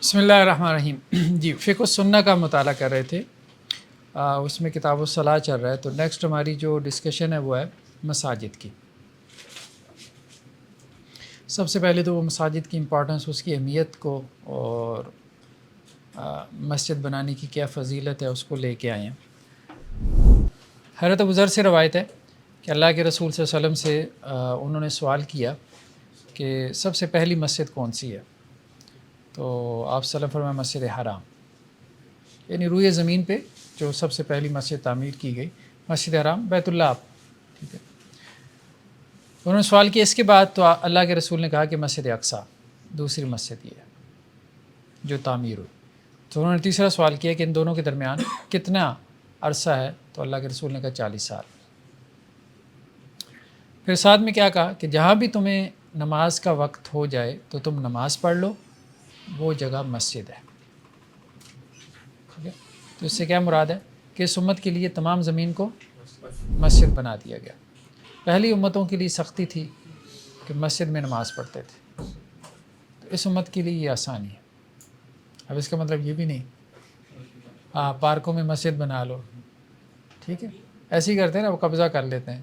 بسم اللہ الرحمن الرحیم۔ جی، فقہ السنہ کا مطالعہ کر رہے تھے، اس میں کتاب الصلاۃ چل رہا ہے، تو نیکسٹ ہماری جو ڈسکشن ہے وہ ہے مساجد کی۔ سب سے پہلے تو وہ مساجد کی امپورٹنس، اس کی اہمیت کو اور مسجد بنانے کی کیا فضیلت ہے اس کو لے کے آئے ہیں۔ حضرت ابو ذر سے روایت ہے کہ اللہ کے رسول صلی اللہ علیہ وسلم سے انہوں نے سوال کیا کہ سب سے پہلی مسجد کون سی ہے؟ تو آپ صلی اللہ علیہ وسلم فرمایا مسجد حرام، یعنی روئے زمین پہ جو سب سے پہلی مسجد تعمیر کی گئی مسجد حرام بیت اللہ۔ ٹھیک ہے، انہوں نے سوال کیا اس کے بعد، تو اللہ کے رسول نے کہا کہ مسجد اقصیٰ دوسری مسجد یہ ہے جو تعمیر ہوئی۔ تو انہوں نے تیسرا سوال کیا کہ ان دونوں کے درمیان کتنا عرصہ ہے؟ تو اللہ کے رسول نے کہا 40 سال۔ پھر ساتھ میں کیا کہا کہ جہاں بھی تمہیں نماز کا وقت ہو جائے تو تم نماز پڑھ لو، وہ جگہ مسجد ہے۔ ٹھیک ہے، تو اس سے کیا مراد ہے کہ اس امت کے لیے تمام زمین کو مسجد بنا دیا گیا۔ پہلی امتوں کے لیے سختی تھی کہ مسجد میں نماز پڑھتے تھے، تو اس امت کے لیے یہ آسانی ہے۔ اب اس کا مطلب یہ بھی نہیں پارکوں میں مسجد بنا لو، ٹھیک ہے، ایسے ہی کرتے ہیں نا، وہ قبضہ کر لیتے ہیں،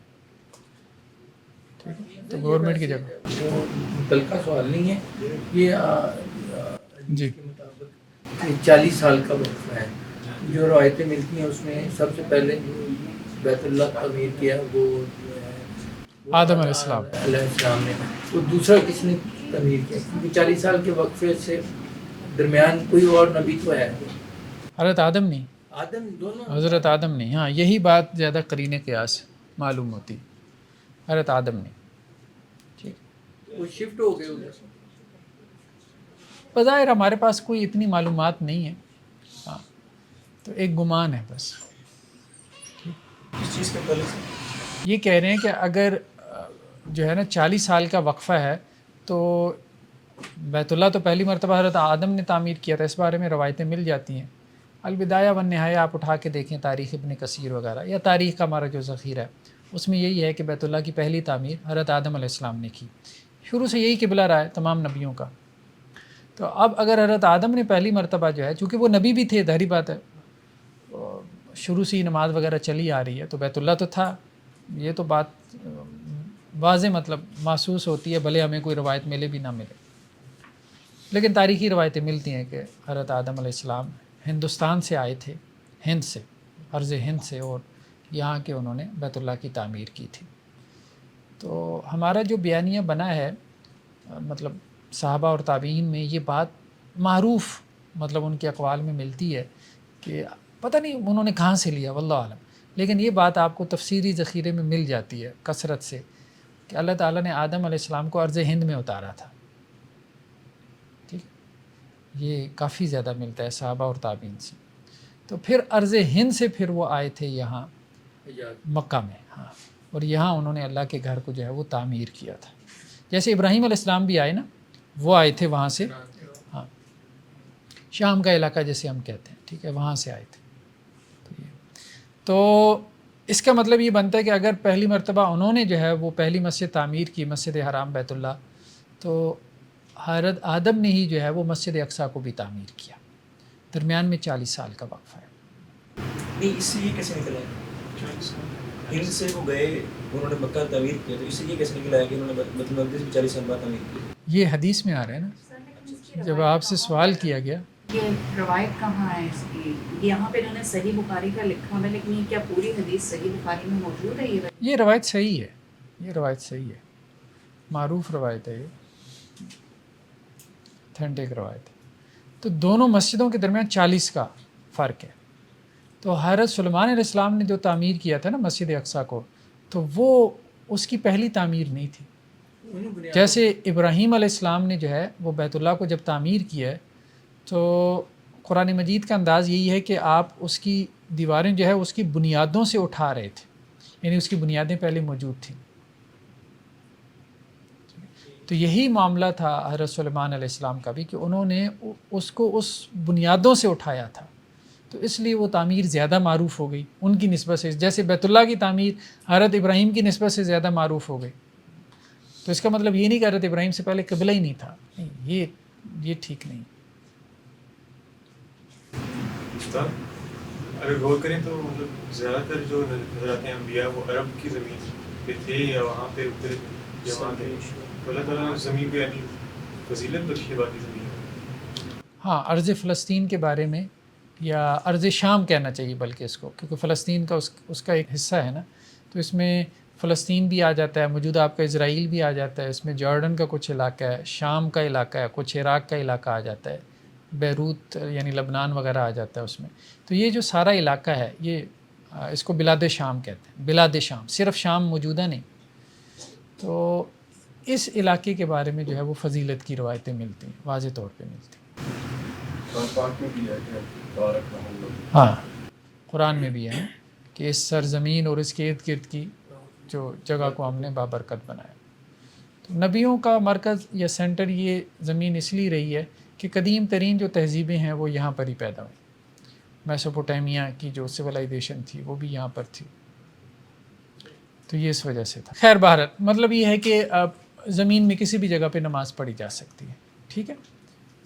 ٹھیک ہے، تو گورنمنٹ کی جگہ وہ متعلقہ سوال نہیں ہے یہ جی کے مطابق 40 سال کا وقفہ ہے۔ جو روایتیں ملتی ہیں اس میں سب سے پہلے بیت اللہ تعمیر کیا وہ آدم علیہ السلام۔ علیہ السلام نے، تو دوسرا کس نے تعمیر کیا؟ کیونکہ 40 سال کے وقفے سے درمیان کوئی اور نبی تو ہے، حضرت آدم نہیں، آدم دونوں حضرت آدم نہیں، ہاں یہی بات زیادہ قرین قیاس معلوم ہوتی، حضرت آدم نہیں۔ ٹھیک، وہ شفٹ ہو گئے ادھر۔ بظاہر ہمارے پاس کوئی اتنی معلومات نہیں ہے، ہاں تو ایک گمان ہے بس۔ اس چیز کے متعلق یہ کہہ رہے ہیں کہ اگر جو ہے نا 40 سال کا وقفہ ہے تو بیت اللہ تو پہلی مرتبہ حضرت آدم نے تعمیر کیا تھا، اس بارے میں روایتیں مل جاتی ہیں۔ البدایہ والنہایہ آپ اٹھا کے دیکھیں، تاریخ ابن کثیر وغیرہ یا تاریخ کا ہمارا جو ذخیرہ ہے، اس میں یہی ہے کہ بیت اللہ کی پہلی تعمیر حضرت آدم علیہ السلام نے کی۔ شروع سے یہی قبلہ رہا ہے تمام نبیوں کا۔ تو اب اگر حضرت آدم نے پہلی مرتبہ جو ہے، چونکہ وہ نبی بھی تھے، ظاہری بات ہے، شروع سے ہی نماز وغیرہ چلی آ رہی ہے، تو بیت اللہ تو تھا، یہ تو بات واضح مطلب محسوس ہوتی ہے، بھلے ہمیں کوئی روایت ملے بھی نہ ملے، لیکن تاریخی روایتیں ملتی ہیں کہ حضرت آدم علیہ السلام ہندوستان سے آئے تھے، ہند سے، ارض ہند سے، اور یہاں کے انہوں نے بیت اللہ کی تعمیر کی تھی۔ تو ہمارا جو بیانیہ بنا ہے، مطلب صحابہ اور تابعین میں یہ بات معروف مطلب ان کے اقوال میں ملتی ہے کہ پتہ نہیں انہوں نے کہاں سے لیا، واللہ عالم، لیکن یہ بات آپ کو تفسیری ذخیرے میں مل جاتی ہے کثرت سے کہ اللہ تعالیٰ نے آدم علیہ السلام کو ارض ہند میں اتارا تھا۔ ٹھیک، یہ کافی زیادہ ملتا ہے صحابہ اور تابعین سے۔ تو پھر ارض ہند سے پھر وہ آئے تھے یہاں مکہ میں، ہاں، اور یہاں انہوں نے اللہ کے گھر کو جو ہے وہ تعمیر کیا تھا۔ جیسے ابراہیم علیہ السلام بھی آئے نا، وہ آئے تھے وہاں سے، ہاں، شام کا علاقہ جیسے ہم کہتے ہیں، ٹھیک ہے، وہاں سے آئے تھے۔ تو اس کا مطلب یہ بنتا ہے کہ اگر پہلی مرتبہ انہوں نے جو ہے وہ پہلی مسجد تعمیر کی، مسجد حرام بیت اللہ، تو حضرت آدم نے ہی جو ہے وہ مسجد اقصیٰ کو بھی تعمیر کیا، درمیان میں 40 سال کا وقفہ ہے۔ نہیں، اس سے یہ کیسے نکلا ہے؟ ہند سے وہ گئے، انہوں نے مکہ تعمیر کیا، تو اس سے یہ کیسے نکلا ہے کہ انہوں نے بیت المقدس بھی 40 سال بعد تعمیر کیا؟ یہ حدیث میں آ رہا ہے نا، جب آپ سے سوال کیا گیا، یہ روایت کہاں ہے اس کی؟ یہاں پہ انہوں نے صحیح بخاری کا لکھا ہے، لیکن یہ کیا پوری حدیث صحیح بخاری میں موجود ہے؟ یہ روایت صحیح ہے، یہ روایت صحیح ہے، معروف روایت ہے، یہ اتھینٹک روایت ہے۔ تو دونوں مسجدوں کے درمیان 40 کا فرق ہے۔ تو حضرت سلیمان علیہ السلام نے جو تعمیر کیا تھا نا مسجد اقصیٰ کو، تو وہ اس کی پہلی تعمیر نہیں تھی۔ جیسے ابراہیم علیہ السلام نے جو ہے وہ بیت اللہ کو جب تعمیر کیا ہے، تو قرآن مجید کا انداز یہی ہے کہ آپ اس کی دیواریں جو ہے اس کی بنیادوں سے اٹھا رہے تھے، یعنی اس کی بنیادیں پہلے موجود تھیں۔ تو یہی معاملہ تھا حضرت سلیمان علیہ السلام کا بھی، کہ انہوں نے اس کو اس بنیادوں سے اٹھایا تھا، تو اس لیے وہ تعمیر زیادہ معروف ہو گئی ان کی نسبت سے، جیسے بیت اللہ کی تعمیر حضرت ابراہیم کی نسبت سے زیادہ معروف ہو گئی۔ تو اس کا مطلب یہ نہیں کہ حضرت ابراہیم سے پہلے قبلہ ہی نہیں تھا، نہیں، یہ ٹھیک نہیں۔ صاحب اگر غور کریں تو مطلب زیادہ تر جو نظر آتے ہیں انبیاء وہ عرب کی زمین پہ تھے یا وہاں پہ اترے یا وہاں تھے. تو اللہ تعالیٰ نے زمین پہ یعنی فضیلت بخشی ہے باقی زمین میں. ہاں، ارض فلسطین کے بارے میں یا ارض شام کہنا چاہیے بلکہ اس کو، کیونکہ فلسطین کا اس کا ایک حصہ ہے نا، تو اس میں فلسطین بھی آ جاتا ہے، موجودہ آپ کا اسرائیل بھی آ جاتا ہے، اس میں جارڈن کا کچھ علاقہ ہے، شام کا علاقہ ہے، کچھ عراق کا علاقہ آ جاتا ہے، بیروت یعنی لبنان وغیرہ آ جاتا ہے اس میں. تو یہ جو سارا علاقہ ہے یہ اس کو بلاد شام کہتے ہیں. بلاد شام، صرف شام موجودہ نہیں. تو اس علاقے کے بارے میں جو ہے وہ فضیلت کی روایتیں ملتی ہیں، واضح طور پہ ملتی ہیں. ہاں، قرآن میں بھی ہے کہ اس سرزمین اور اس کے ارد گرد کی جو جگہ کو ہم نے بابرکت بنایا. تو نبیوں کا مرکز یا سینٹر یہ زمین اس لیے رہی ہے کہ قدیم ترین جو تہذیبیں ہیں وہ یہاں پر ہی پیدا ہوئیں. میسوپوٹیمیا کی جو سویلائزیشن تھی وہ بھی یہاں پر تھی، تو یہ اس وجہ سے تھا. خیر بہرحال مطلب یہ ہے کہ زمین میں کسی بھی جگہ پہ نماز پڑھی جا سکتی ہے. ٹھیک ہے،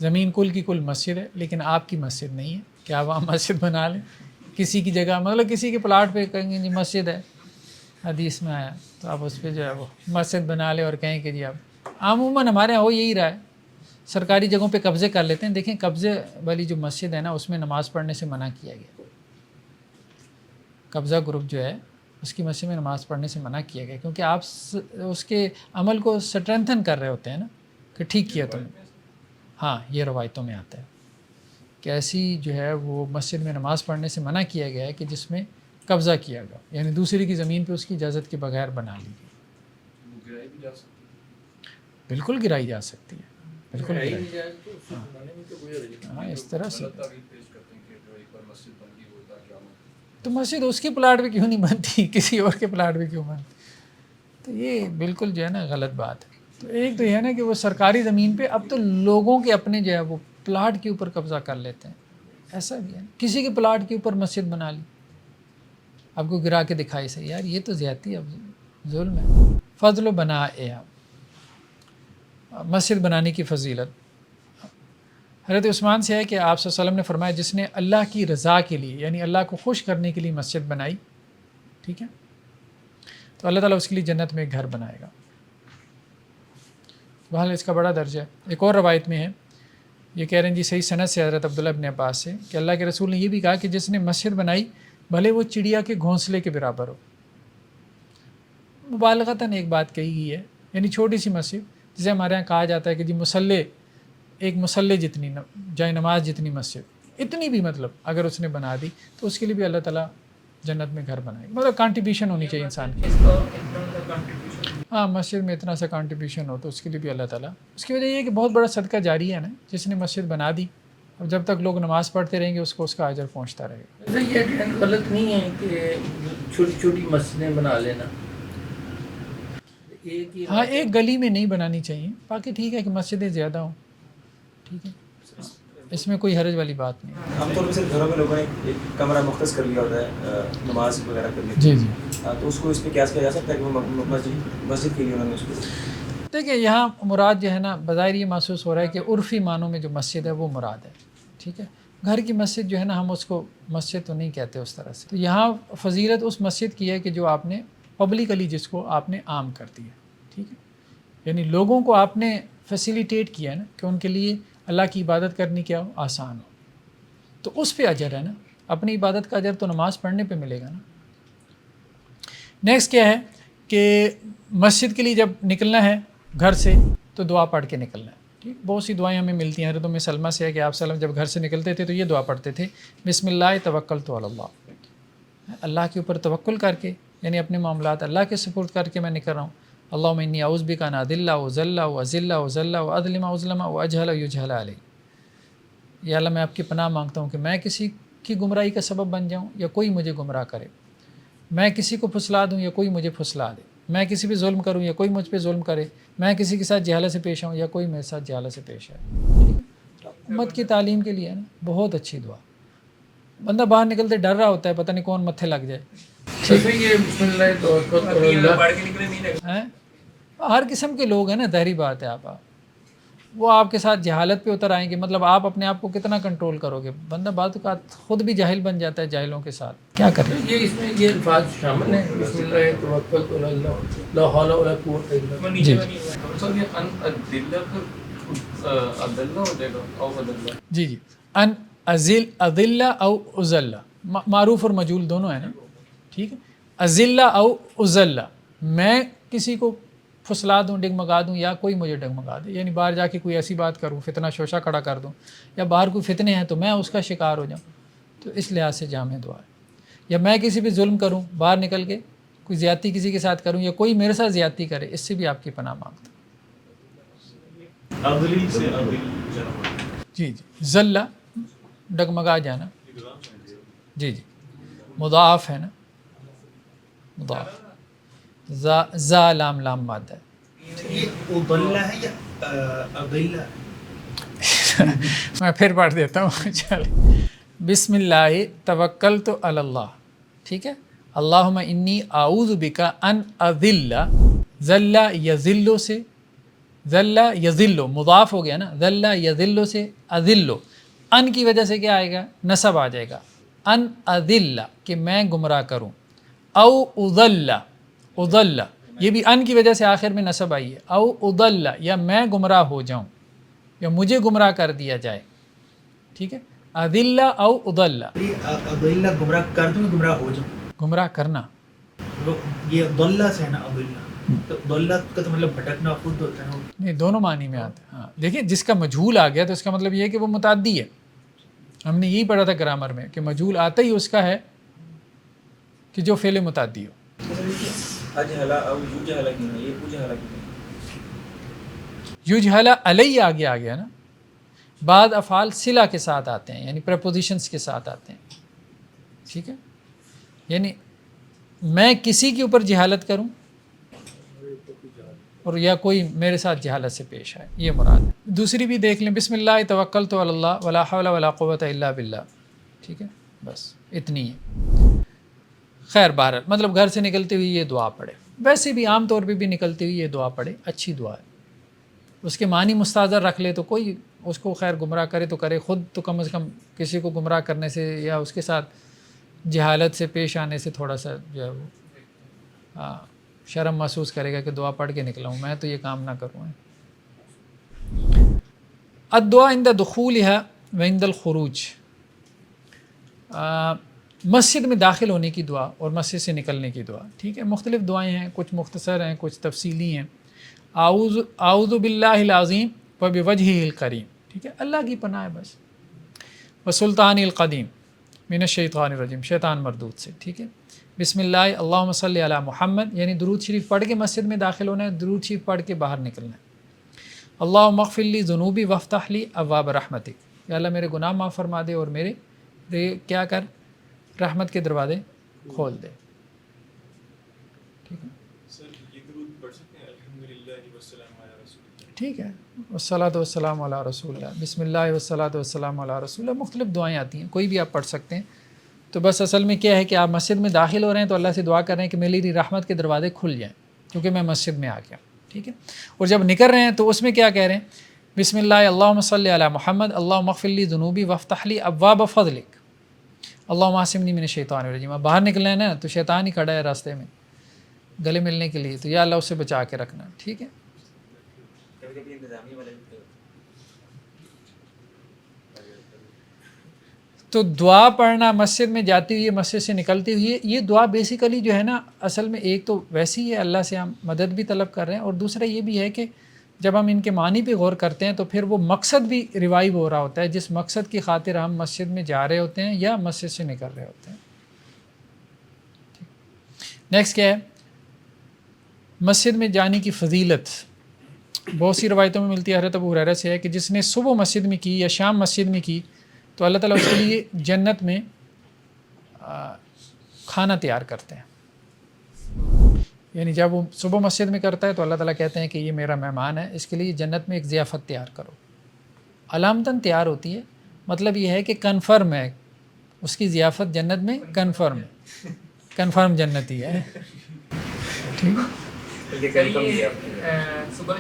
زمین کل کی کل مسجد ہے، لیکن آپ کی مسجد نہیں ہے کہ آپ وہاں مسجد بنا لیں. کسی کی جگہ مطلب کسی کے پلاٹ پہ کہیں گے جی مسجد ہے، حدیث میں آیا، تو آپ اس پہ جو ہے وہ مسجد بنا لیں اور کہیں کہ جی آپ. عموماً ہمارے یہاں وہ یہی رہا ہے، سرکاری جگہوں پہ قبضے کر لیتے ہیں. دیکھیں قبضے والی جو مسجد ہے نا اس میں نماز پڑھنے سے منع کیا گیا. قبضہ گروپ جو ہے اس کی مسجد میں نماز پڑھنے سے منع کیا گیا، کیونکہ آپ اس کے عمل کو سٹرینتھن کر رہے ہوتے ہیں نا کہ ٹھیک کیا تم نے. ہاں، یہ روایتوں میں آتا ہے کہ ایسی جو ہے وہ مسجد میں نماز پڑھنے سے منع کیا گیا ہے کہ جس میں قبضہ کیا گیا، یعنی دوسری کی زمین پہ اس کی اجازت کے بغیر بنا لی گئی. بالکل گرائی جا سکتی ہے، بالکل ہاں اس طرح سے. تو مسجد اس کے پلاٹ پہ کیوں نہیں بنتی، کسی اور کے پلاٹ پہ کیوں بنتی؟ تو یہ بالکل جو ہے نا غلط بات ہے. تو ایک تو یہ ہے نا کہ وہ سرکاری زمین پہ اب تو لوگوں کے اپنے جو ہے وہ پلاٹ کے اوپر قبضہ کر لیتے ہیں. ایسا بھی ہے کسی کے پلاٹ کے اوپر مسجد بنا لی، آپ کو گرا کے دکھائی سے، یار یہ تو زیادتی ہے، اب ظلم ہے. فضل و بنا مسجد بنانے کی فضیلت. حضرت عثمان سے ہے کہ آپ صلی اللہ علیہ وسلم نے فرمایا جس نے اللہ کی رضا کے لیے یعنی اللہ کو خوش کرنے کے لیے مسجد بنائی، ٹھیک ہے، تو اللہ تعالیٰ اس کے لیے جنت میں ایک گھر بنائے گا. بہرحال اس کا بڑا درجہ ہے. ایک اور روایت میں ہے، یہ کہہ رہے ہیں جی صحیح سند سے حضرت عبداللہ ابن عباس سے کہ اللہ کے رسول نے یہ بھی کہا کہ جس نے مسجد بنائی بھلے وہ چڑیا کے گھونسلے کے برابر ہو. مبالغتاً ایک بات کہی گئی ہے، یعنی چھوٹی سی مسجد جسے ہمارے یہاں کہا جاتا ہے کہ جی مسلح، ایک مسلح جتنی جائے نماز جتنی مسجد، اتنی بھی مطلب اگر اس نے بنا دی تو اس کے لیے بھی اللہ تعالیٰ جنت میں گھر بنائے گا. مطلب کنٹریبیوشن ہونی چاہیے انسان کی. ہاں، مسجد میں اتنا سا کنٹریبیوشن ہو تو اس کے لیے بھی اللہ تعالیٰ. اس کی وجہ یہ ہے کہ بہت بڑا صدقہ جاری ہے نا، جس نے مسجد بنا دی اب جب تک لوگ نماز پڑھتے رہیں گے اس کو اس کا اجر پہنچتا رہے گا. یہ ٹرینڈ غلط نہیں ہے کہ چھوٹی چھوٹی مسجدیں بنا لینا. ہاں، ایک گلی میں نہیں بنانی چاہیے، باقی ٹھیک ہے کہ مسجدیں زیادہ ہوں، ٹھیک ہے، اس میں کوئی حرج والی بات نہیں. عام طور پہ صرف گھروں میں لوگوں نے ایک کمرہ مختص کر لیا ہوتا ہے نماز وغیرہ کرنے کے جی لیے، تو اس کو اس پہ قیاس کیا جا سکتا ہے کہ وہ مسجد کے لیے انہوں نے اس کو. دیکھیں یہاں مراد جو ہے نا بظاہر یہ محسوس ہو رہا ہے کہ عرفی معنوں میں جو مسجد ہے وہ مراد ہے، ٹھیک ہے. گھر کی مسجد جو ہے نا ہم اس کو مسجد تو نہیں کہتے اس طرح سے. تو یہاں فضیلت اس مسجد کی ہے کہ جو آپ نے پبلکلی جس کو آپ نے عام کر دیا، ٹھیک ہے، یعنی لوگوں کو آپ نے فیسیلیٹیٹ کیا ہے نا کہ ان کے لیے اللہ کی عبادت کرنی کیا ہو، آسان ہو، تو اس پہ اجر ہے نا. اپنی عبادت کا اجر تو نماز پڑھنے پہ ملے گا نا. نیکسٹ کیا ہے کہ مسجد کے لیے جب نکلنا ہے گھر سے تو دعا پڑھ کے نکلنا ہے. ٹھیک، بہت سی دعائیں ہمیں ملتی ہیں. حضرت ام سلمہ سے ہے کہ آپ صلی اللہ علیہ وسلم جب گھر سے نکلتے تھے تو یہ دعا پڑھتے تھے، بسم اللہ توکلت علی اللہ، اللہ کے اوپر توکل کر کے یعنی اپنے معاملات اللہ کے سپرد کر کے میں نکل رہا ہوں. اللہم انی اعوذ بک ان اضل واضل واذل واذل واظلم واظلم واجهل ویجهل علی. یا اللہ میں آپ کی پناہ مانگتا ہوں کہ میں کسی کی گمراہی کا سبب بن جاؤں یا کوئی مجھے گمراہ کرے، میں کسی کو پھسلا دوں یا کوئی مجھے پھسلا دے، میں کسی پہ ظلم کروں یا کوئی مجھ پہ ظلم کرے، میں کسی کے ساتھ جہالت سے پیش آؤں یا کوئی میرے ساتھ جہالت سے پیش آئے. ٹھیک ہے، امت کی تعلیم کے لیے ہے نا بہت اچھی دعا. بندہ باہر نکلتے ڈر رہا ہوتا ہے پتہ نہیں کون متھے لگ جائے. یہ بسم اللہ توکلت علی اللہ ہر قسم کے لوگ ہیں نا، ظاہری بات ہے. آپ وہ آپ کے ساتھ جہالت پہ اتر آئیں گے. مطلب آپ اپنے آپ کو کتنا کنٹرول کرو گے؟ بندہ بعض اوقات خود بھی جاہل بن جاتا ہے جاہلوں کے ساتھ. کیا کریں؟ یہ اس میں یہ الفاظ شامل ہیں بسم اللہ توکلت علی اللہ لا حول ولا قوت الا باللہ. جی سر یہ ان ادلہ ادلہ ہو جائے گا او ادلہ. جی جی ان اذل او ازل، معروف اور مجہول دونوں ہیں نا. ٹھیک ہے. اذل او ازل، میں کسی کو پھسلا دوں، ڈگمگا دوں، یا کوئی مجھے ڈگمگا دے، یعنی باہر جا کے کوئی ایسی بات کروں، فتنہ شوشہ کھڑا کر دوں، یا باہر کوئی فتنے ہیں تو میں اس کا شکار ہو جاؤں، تو اس لحاظ سے جامع دعا ہے. یا میں کسی پہ ظلم کروں، باہر نکل کے کوئی زیادتی کسی کے ساتھ کروں، یا کوئی میرے ساتھ زیادتی کرے، اس سے بھی آپ کی پناہ مانگتا ہوں. عدلی سے عدل جناب. جی جی ذلہ ڈگمگا جانا. جی جی مضاعف ہے نا، مضاعف. زا لام لام مادہ ہے. یہ اضلہ ہے یا اضلہ؟ میں پھر پڑھ دیتا ہوں. چلے. بسم اللہ توکلت علی اللہ. ٹھیک ہے. اللہم انی اعوذ بک ان اذل، ذل یذل سے، ذل یذل مضاف ہو گیا نا، ذل یذل سے اذل، ان کی وجہ سے کیا آئے گا؟ نصب آ جائے گا. ان اذل کہ میں گمراہ کروں، او اضل، اضل یہ بھی ان کی وجہ سے آخر میں نصب آئی ہے. او اضل یا میں گمراہ ہو جاؤں، یا مجھے گمراہ کر دیا جائے. ٹھیک ہے. اذل او اضل، اضلہ گمراہ کر دوں، گمراہ ہو جاؤں. گمراہ کرنا. یہ ضلہ سے ہے نا اضلہ، تو ضلہ کا تو مطلب بھٹکنا خود ہوتا ہے. نہیں، دونوں معنی میں آتا ہے. ہاں دیکھیں، جس کا مجہول آ گیا تو اس کا مطلب یہ ہے کہ وہ متعدی ہے. ہم نے یہی پڑھا تھا گرامر میں کہ مجہول آتا ہی اس کا ہے کہ جو فعل متعدی ہو. اجہلا او یجہلا کی نہیں، یہ اجہلا کی نہیں. یجہلا علیہ آگے آ گیا نا. بعض افعال صلہ کے ساتھ آتے ہیں، یعنی پریپوزیشنز کے ساتھ آتے ہیں. ٹھیک ہے. یعنی میں کسی کے اوپر جہالت کروں اور یا کوئی میرے ساتھ جہالت سے پیش آئے، یہ مراد ہے. دوسری بھی دیکھ لیں. بسم اللہ توکلت علی اللہ ولا حول ولا قوت الا باللہ. ٹھیک ہے. بس اتنی ہے. خیر بہرحال مطلب گھر سے نکلتے ہوئے یہ دعا پڑھے. ویسے بھی عام طور پہ بھی نکلتے ہوئے یہ دعا پڑھے، اچھی دعا ہے. اس کے معنی مستحضر رکھ لے تو کوئی اس کو خیر گمراہ کرے تو کرے، خود تو کم از کم کسی کو گمراہ کرنے سے یا اس کے ساتھ جہالت سے پیش آنے سے تھوڑا سا جو ہے وہ شرم محسوس کرے گا کہ دعا پڑھ کے نکلا ہوں، میں تو یہ کام نہ کروں. الدعاء عند دخولها وعند الخروج. مسجد میں داخل ہونے کی دعا اور مسجد سے نکلنے کی دعا. ٹھیک ہے. مختلف دعائیں ہیں، کچھ مختصر ہیں، کچھ تفصیلی ہیں. اعوذ باللہ العظیم وبوجہہ الکریم. ٹھیک ہے. اللہ کی پناہ ہے بس. وسلطان القدیم من الشیطان الرجیم، شیطان مردود سے. ٹھیک ہے. بسم اللہ اللہم صلی علی محمد، یعنی درود شریف پڑھ کے مسجد میں داخل ہونا ہے، درود شریف پڑھ کے باہر نکلنا ہے. اللہم اغفر لی ذنوبی وافتح لی ابواب رحمتک، یا اللہ میرے گناہ معاف فرما دے اور میرے کیا کر، رحمت کے دروازے کھول دے. ٹھیک ہے. سر یہ درود پڑھ سکتے ہیں الحمدللہ والسلام علی رسول اللہ. ٹھیک ہے. والصلاۃ والسلام علی رسول اللہ، بسم اللہ والصلاۃ والسلام علی رسول اللہ. مختلف دعائیں آتی ہیں، کوئی بھی آپ پڑھ سکتے ہیں. تو بس اصل میں کیا ہے کہ آپ مسجد میں داخل ہو رہے ہیں تو اللہ سے دعا کر رہے ہیں کہ میری رحمت کے دروازے کھل جائیں کیونکہ میں مسجد میں آ گیا. ٹھیک ہے. اور جب نکل رہے ہیں تو اس میں کیا کہہ رہے ہیں؟ بسم اللہ اللہم صلی علی محمد اللہم اغفر لی ذنوبی وافتح لی ابواب فضلک اللہم عاصمنی من الشیطان الرجیم. اب باہر نکلنا ہے نا تو شیطان ہی کھڑا ہے راستے میں گلے ملنے کے لیے، تو یا اللہ اس سے بچا کے رکھنا. ٹھیک ہے. کبھی کبھی انتظامیہ والے تو دعا پڑھنا مسجد میں جاتی ہوئی، مسجد سے نکلتی ہوئی، یہ دعا بیسیکلی جو ہے نا اصل میں ایک تو ویسی ہے اللہ سے ہم مدد بھی طلب کر رہے ہیں، اور دوسرا یہ بھی ہے کہ جب ہم ان کے معنی پہ غور کرتے ہیں تو پھر وہ مقصد بھی ریوائیو ہو رہا ہوتا ہے جس مقصد کی خاطر ہم مسجد میں جا رہے ہوتے ہیں یا مسجد سے نکل رہے ہوتے ہیں. نیکسٹ کیا ہے؟ مسجد میں جانے کی فضیلت بہت سی روایتوں میں ملتی ہے. حضرت ابو ہریرہ سے ہے کہ جس نے صبح مسجد میں کی یا شام مسجد میں کی تو اللہ تعالیٰ اس کے لیے جنت میں کھانا تیار کرتے ہیں. یعنی جب وہ صبح مسجد میں کرتا ہے تو اللہ تعالیٰ کہتے ہیں کہ یہ میرا مہمان ہے، اس کے لیے جنت میں ایک ضیافت تیار کرو. علامتاً تیار ہوتی ہے، مطلب یہ ہے کہ کنفرم ہے اس کی ضیافت جنت میں، کنفرم جنتی ہے. ٹھیک ہے. صبح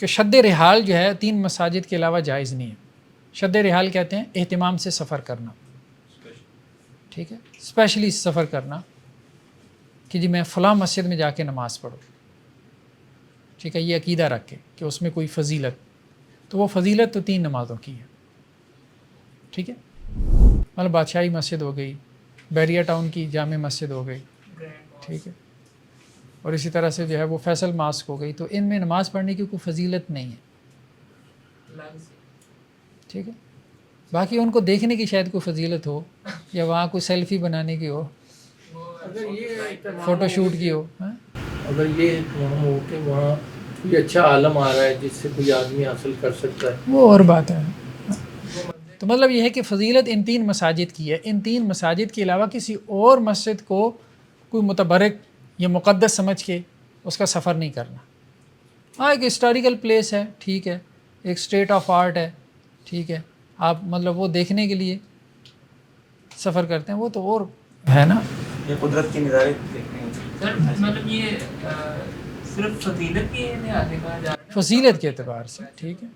کہ شد رحال جو ہے 3 مساجد کے علاوہ جائز نہیں ہے. شد رحال کہتے ہیں اہتمام سے سفر کرنا, ٹھیک ہے, اسپیشلی سفر کرنا کہ جی میں فلاں مسجد میں جا کے نماز پڑھوں, ٹھیک ہے, یہ عقیدہ رکھ کے کہ اس میں کوئی فضیلت, تو وہ فضیلت تو 3 نمازوں کی ہے, ٹھیک ہے. مطلب بادشاہی مسجد ہو گئی, بیریا ٹاؤن کی جامع مسجد ہو گئی, ٹھیک ہے, اور اسی طرح سے جو ہے وہ فیصل ماسک ہو گئی, تو ان میں نماز پڑھنے کی کوئی فضیلت نہیں ہے, ٹھیک ہے. باقی ان کو دیکھنے کی شاید کوئی فضیلت ہو, یا وہاں کوئی سیلفی بنانے کی ہو, اگر یہ فوٹو شوٹ کی ہو, اگر یہ اہتمام ہو کہ وہاں کوئی اچھا عالم آ رہا ہے جس سے کوئی آدمی حاصل کر سکتا ہے, وہ اور بات ہے. تو مطلب یہ ہے کہ فضیلت ان 3 مساجد کی ہے. ان 3 مساجد کے علاوہ کسی اور مسجد کو کوئی متبرک یا مقدس سمجھ کے اس کا سفر نہیں کرنا. ہاں ایک ہسٹوریکل پلیس ہے, ٹھیک ہے, ایک اسٹیٹ آف آرٹ ہے, ٹھیک ہے, آپ مطلب وہ دیکھنے کے لیے سفر کرتے ہیں, وہ تو اور ہے نا. یہ قدرت کے نظارے دیکھنے ہیں. سر مطلب یہ صرف فضیلت کی لحاظ سے کہا جا رہا ہے, فضیلت کے اعتبار سے, ٹھیک ہے,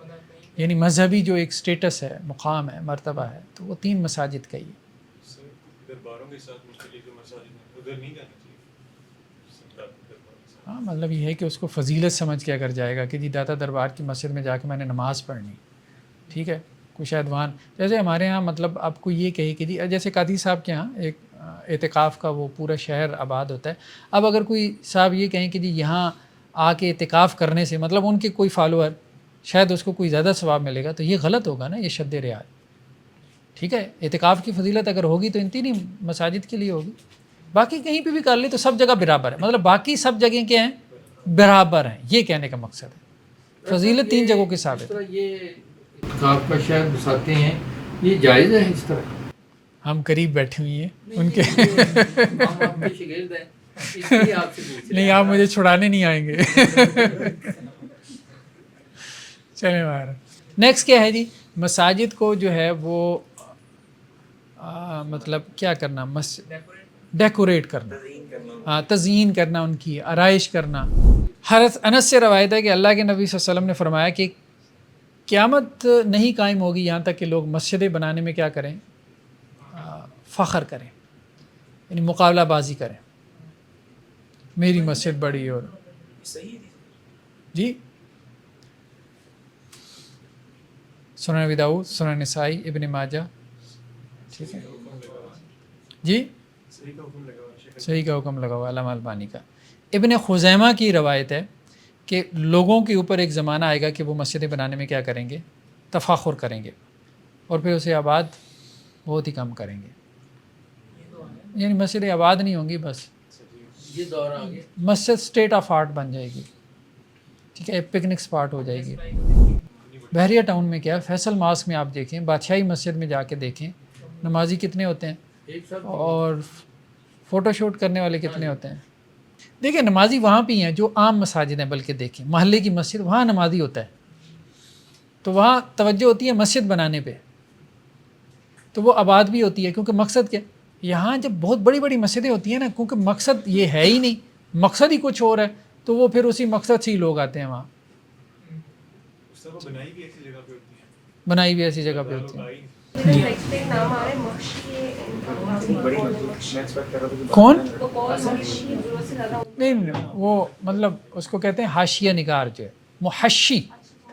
یعنی مذہبی جو ایک سٹیٹس ہے, مقام ہے, مرتبہ ہے, تو وہ 3 مساجد کا ہی ہے. درباروں کے ساتھ مختلف مساجد ہیں, ادھر نہیں جانا چاہیے. ہاں مطلب یہ ہے کہ اس کو فضیلت سمجھ کے اگر جائے گا کہ جی داتا دربار کی مسجد میں جا کے میں نے نماز پڑھنی, ٹھیک ہے, کوئی شاید وہاں جیسے ہمارے ہاں مطلب آپ کو یہ کہے کہ جی جیسے قاضی صاحب کے ہاں ایک اعتکاف کا وہ پورا شہر آباد ہوتا ہے. اب اگر کوئی صاحب یہ کہیں کہ جی یہاں آ کے اعتکاف کرنے سے مطلب ان کے کوئی فالوور شاید اس کو کوئی زیادہ ثواب ملے گا, تو یہ غلط ہوگا نا, یہ شد رحال, ٹھیک ہے. اعتکاف کی فضیلت اگر ہوگی تو ان 3 مساجد کے لیے ہوگی, باقی کہیں پہ بھی کر لے تو سب جگہ برابر ہے. مطلب باقی سب جگہیں کیا ہیں, برابر ہیں, یہ کہنے کا مقصد ہے. فضیلت 3 جگہوں کے ثابت ہے. یہ اعتکاف کا شہر بساتے ہیں, یہ جائز ہے اس طرح؟ ہم قریب بیٹھے ہوئی ہیں ان کے, ہم آپ کے شاگرد ہیں, اس لیے آپ سے پوچھ رہے نہیں ہیں. آپ مجھے چھڑانے نہیں آئیں گے. چلیں باہر. نیکسٹ کیا ہے جی, مساجد کو جو ہے وہ مطلب کیا کرنا, ڈیکوریٹ کرنا, ہاں تزئین کرنا, ان کی آرائش کرنا. حضرت انس سے روایت ہے کہ اللہ کے نبی صلی اللہ علیہ وسلم نے فرمایا کہ قیامت نہیں قائم ہوگی یہاں تک کہ لوگ مسجدیں بنانے میں کیا کریں, فخر کریں, یعنی مقابلہ بازی کریں, میری مسجد بڑی. اور جی سنن ابی داؤد, سنن نسائی, ابن ماجہ, ٹھیک ہے جی, صحیح کا حکم لگا ہوا علامہ البانی کا. ابن خزیمہ کی روایت ہے کہ لوگوں کے اوپر ایک زمانہ آئے گا کہ وہ مسجدیں بنانے میں کیا کریں گے, تفاخر کریں گے, اور پھر اسے آباد بہت ہی کم کریں گے. یعنی مسجدیں آباد نہیں ہوں گی, بس یہ دور آ گیا. مسجد اسٹیٹ آف آرٹ بن جائے گی, ٹھیک ہے, پکنک اسپاٹ ہو جائے گی. بحریہ ٹاؤن میں کیا ہے, فیصل ماسک میں آپ دیکھیں, بادشاہی مسجد میں جا کے دیکھیں نمازی کتنے ہوتے ہیں, ایک ساتھ اور فوٹو شوٹ کرنے والے کتنے ہوتے ہیں. دیکھیں نمازی وہاں بھی ہیں جو عام مساجد ہیں, بلکہ دیکھیں محلے کی مسجد, وہاں نمازی ہوتا ہے, تو وہاں توجہ ہوتی ہے مسجد بنانے پہ, تو وہ آباد بھی ہوتی ہے. کیونکہ مقصد کیا, یہاں جب بہت بڑی بڑی مسجدیں ہوتی ہیں نا, کیونکہ مقصد یہ ہے ہی نہیں, مقصد ہی کچھ اور ہے, تو وہ پھر اسی مقصد سے ہی لوگ آتے ہیں وہاں. بنائی بھی ایسی جگہ پہ ہوتی ہیں, بنائی بھی ایسی جگہ پہ ہوتی ہے. کون نہیں, وہ مطلب اس کو کہتے ہیں حاشیہ نگار, جو ہے محشی,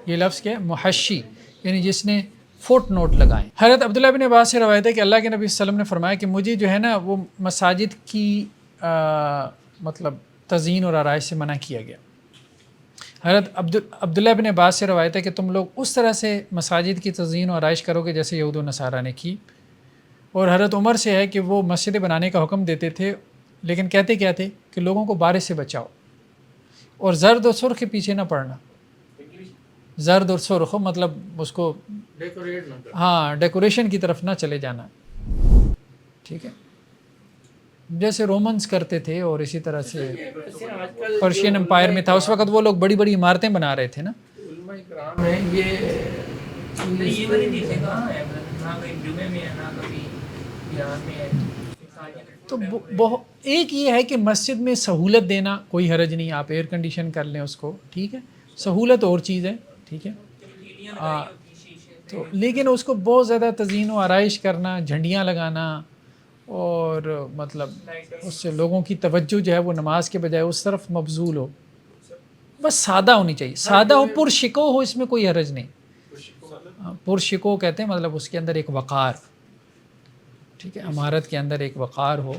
یہ لفظ کیا ہے, محشی, یعنی جس نے فوٹ نوٹ لگائیں. حضرت عبداللہ بن عباس سے روایت ہے کہ اللہ کے نبی صلی اللہ علیہ وسلم نے فرمایا کہ مجھے جو ہے نا وہ مساجد کی مطلب تزئین اور آرائش سے منع کیا گیا. حضرت عبداللہ بن عباس سے روایت ہے کہ تم لوگ اس طرح سے مساجد کی تزئین و آرائش کرو گے جیسے یہود و نصارہ نے کی. اور حضرت عمر سے ہے کہ وہ مسجدیں بنانے کا حکم دیتے تھے, لیکن کہتے کیا تھے کہ لوگوں کو بارش سے بچاؤ, اور زرد و سرخ کے پیچھے نہ پڑنا. زرد اور سرخ مطلب اس کو ڈیکوریٹ نہ کریں. ہاں ڈیکوریشن کی طرف نہ چلے جانا, ٹھیک ہے, جیسے رومنز کرتے تھے. اور اسی طرح سے پرشین امپائر میں تھا اس وقت, وہ لوگ بڑی بڑی عمارتیں بنا رہے تھے نا. علماء کرام ہیں یہ والی چیزیں کہاں ہے, نہ کہیں جمعے میں ہے, نہ کبھی بیان میں ہے. تو ایک یہ ہے کہ مسجد میں سہولت دینا کوئی حرج نہیں, آپ ایئر کنڈیشن کر لیں اس کو, ٹھیک ہے, سہولت اور چیز ہے، ٹھیک ہے، تو لیکن اس کو بہت زیادہ تزئین و آرائش کرنا، جھنڈیاں لگانا اور مطلب اس سے لوگوں کی توجہ جو ہے وہ نماز کے بجائے اس طرف مبذول ہو، بس سادہ ہونی چاہیے، سادہ ہو، پرشکو ہو، اس میں کوئی حرج نہیں. پرشکو کہتے ہیں مطلب اس کے اندر ایک وقار، ٹھیک ہے، عمارت کے اندر ایک وقار ہو،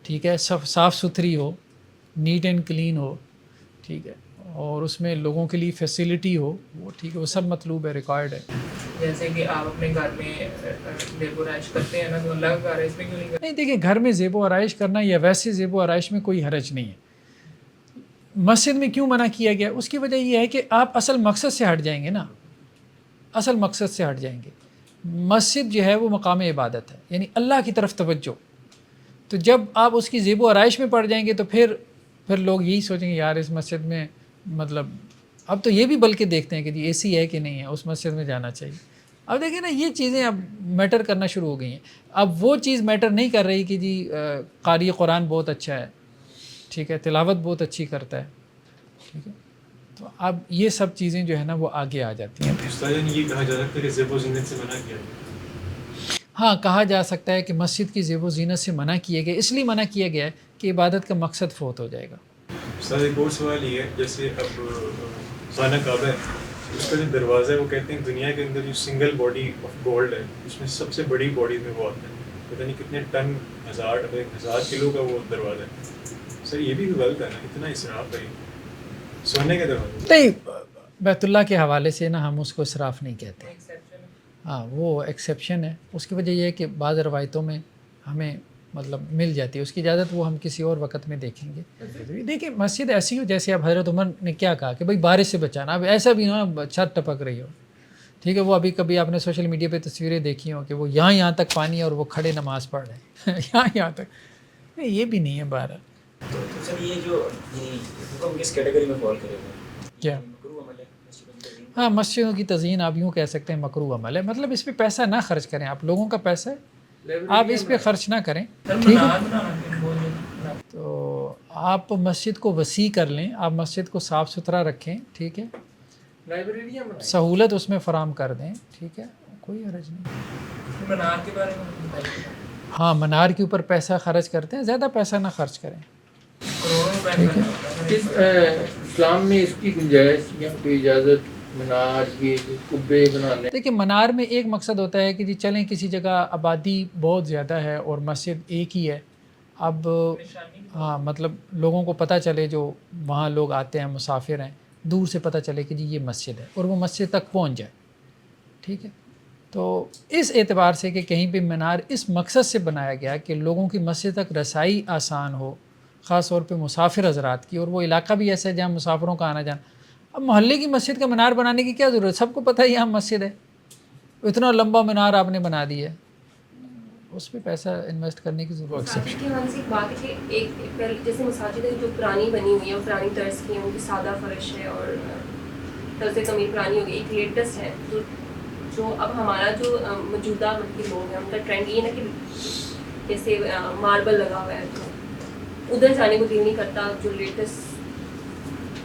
ٹھیک ہے، صاف ستھری ہو، نیٹ اینڈ کلین ہو، ٹھیک ہے، اور اس میں لوگوں کے لیے فیسیلٹی ہو، وہ ٹھیک ہے، وہ سب مطلوب ہے، ریکوائرڈ ہے. جیسے کہ آپ اپنے گھر میں زیب و رائش کرتے ہیں نا، تو اللہ کا گھر ہے، اس میں کیوں نہیں کرتے؟ نہیں دیکھیں، گھر میں زیب و آرائش کرنا یا ویسے زیب و آرائش میں کوئی حرج نہیں ہے. مسجد میں کیوں منع کیا گیا؟ اس کی وجہ یہ ہے کہ آپ اصل مقصد سے ہٹ جائیں گے نا، اصل مقصد سے ہٹ جائیں گے. مسجد جو ہے وہ مقام عبادت ہے، یعنی اللہ کی طرف توجہ. تو جب آپ اس کی زیب و آرائش میں پڑ جائیں گے تو پھر لوگ یہی سوچیں گے یار اس مسجد میں مطلب اب تو یہ بھی بلکہ دیکھتے ہیں کہ جی اے سی ہے کہ نہیں ہے، اس مسجد میں جانا چاہیے. اب دیکھیں نا، یہ چیزیں اب میٹر کرنا شروع ہو گئی ہیں. اب وہ چیز میٹر نہیں کر رہی کہ جی قاری قرآن بہت اچھا ہے، ٹھیک ہے، تلاوت بہت اچھی کرتا ہے، ٹھیک ہے، تو اب یہ سب چیزیں جو ہے نا وہ آگے آ جاتی ہیں. استاد یہ کہا جا سکتا ہے کہ زیب و زینت سے منع کیا ہے؟ ہاں، کہا جا سکتا ہے کہ مسجد کی زیب و زینت سے منع کیے گئے، اس لیے منع کیا گیا ہے کہ عبادت کا مقصد فوت ہو جائے گا. استاد ایک اور سوال یہ ہے، جیسے اب خانہ کعبہ ہے، اس کا جو دروازہ ہے وہ کہتے ہیں دنیا کے اندر جو سنگل باڈی آف گولڈ ہے اس میں سب سے بڑی باڈی میں وہ آتا ہے، پتہ نہیں کتنے ٹن، 1000 کلو کا وہ دروازہ ہے. سر یہ بھی غلط ہے نا، اتنا اسراف ہے سونے کا دروازہ. نہیں، بیت اللہ کے حوالے سے نا ہم اس کو اسراف نہیں کہتے. ہاں، وہ ایکسیپشن ہے. اس کی وجہ یہ ہے کہ بعض روایتوں میں ہمیں مطلب مل جاتی ہے اس کی اجازت، وہ ہم کسی اور وقت میں دیکھیں گے. دیکھیں، مسجد ایسی ہو جیسے اب حضرت عمر نے کیا کہا کہ بھائی بارش سے بچانا. اب ایسا بھی نہ چھت ٹپک رہی ہو، ٹھیک ہے، وہ ابھی کبھی آپ نے سوشل میڈیا پہ تصویریں دیکھی ہوں کہ وہ یہاں تک پانی ہے اور وہ کھڑے نماز پڑھ رہے ہیں یہاں تک. نہیں، یہ بھی نہیں ہے. بہرحال تو سر یہ جو حکم کس کیٹیگری میں فال کرے گا؟ کیا؟ مکروہ عمل ہے مسجد کی تزئین؟ ہاں، مسجدوں کی تزئین آپ یوں کہہ سکتے ہیں مکروہ عمل ہے. مطلب اس پہ پیسہ نہ خرچ کریں آپ، لوگوں کا پیسہ ہے، آپ اس پہ خرچ نہ کریں، ٹھیک ہے. تو آپ مسجد کو وسیع کر لیں، آپ مسجد کو صاف ستھرا رکھیں، ٹھیک ہے، لائبریریاں بنائیں، سہولت اس میں فراہم کر دیں، ٹھیک ہے، کوئی حرج نہیں. منار کے بارے میں بتائیے. ہاں، منار کے اوپر پیسہ خرچ کرتے ہیں، زیادہ پیسہ نہ خرچ کریں. کروڑوں روپے کا ہوتا ہے. اس اسلام میں اس کی گنجائش یا کوئی اجازت منار یہ قبے بنا لیں؟ دیکھیں، منار میں ایک مقصد ہوتا ہے کہ جی چلیں کسی جگہ آبادی بہت زیادہ ہے اور مسجد ایک ہی ہے. اب ہاں، مطلب لوگوں کو پتہ چلے، جو وہاں لوگ آتے ہیں مسافر ہیں، دور سے پتہ چلے کہ جی یہ مسجد ہے اور وہ مسجد تک پہنچ جائے، ٹھیک ہے. تو اس اعتبار سے کہ کہیں پہ مینار اس مقصد سے بنایا گیا کہ لوگوں کی مسجد تک رسائی آسان ہو، خاص طور پہ مسافر حضرات کی، اور وہ علاقہ بھی ایسا ہے جہاں مسافروں کا آنا جانا. اب محلے کی مسجد کا مینار بنانے کی کیا ضرورت؟ سب کو پتہ ہے یہاں مسجد ہے، اتنا لمبا مینار آپ نے بنا دیا ہے، اس پہ پیسہ انویسٹ کرنے کی ضرورت ہے. مساجد کے حوالے سے ایک بات ہے کہ ایک جیسے مساجد ہے جو پرانی بنی ہوئی ہیں، پرانی طرز کی ہیں، ان کی سادہ فرش ہے اور طرز تعمیر پرانی ہو گئی. ایک لیٹسٹ ہے جو اب ہمارا جو موجودہ مطلب لوگ ہیں ان کا ٹرینڈ یہ ہے نا کہ جیسے ماربل لگا ہوا ہے تو ادھر جانے کو دل نہیں کرتا، جو لیٹسٹ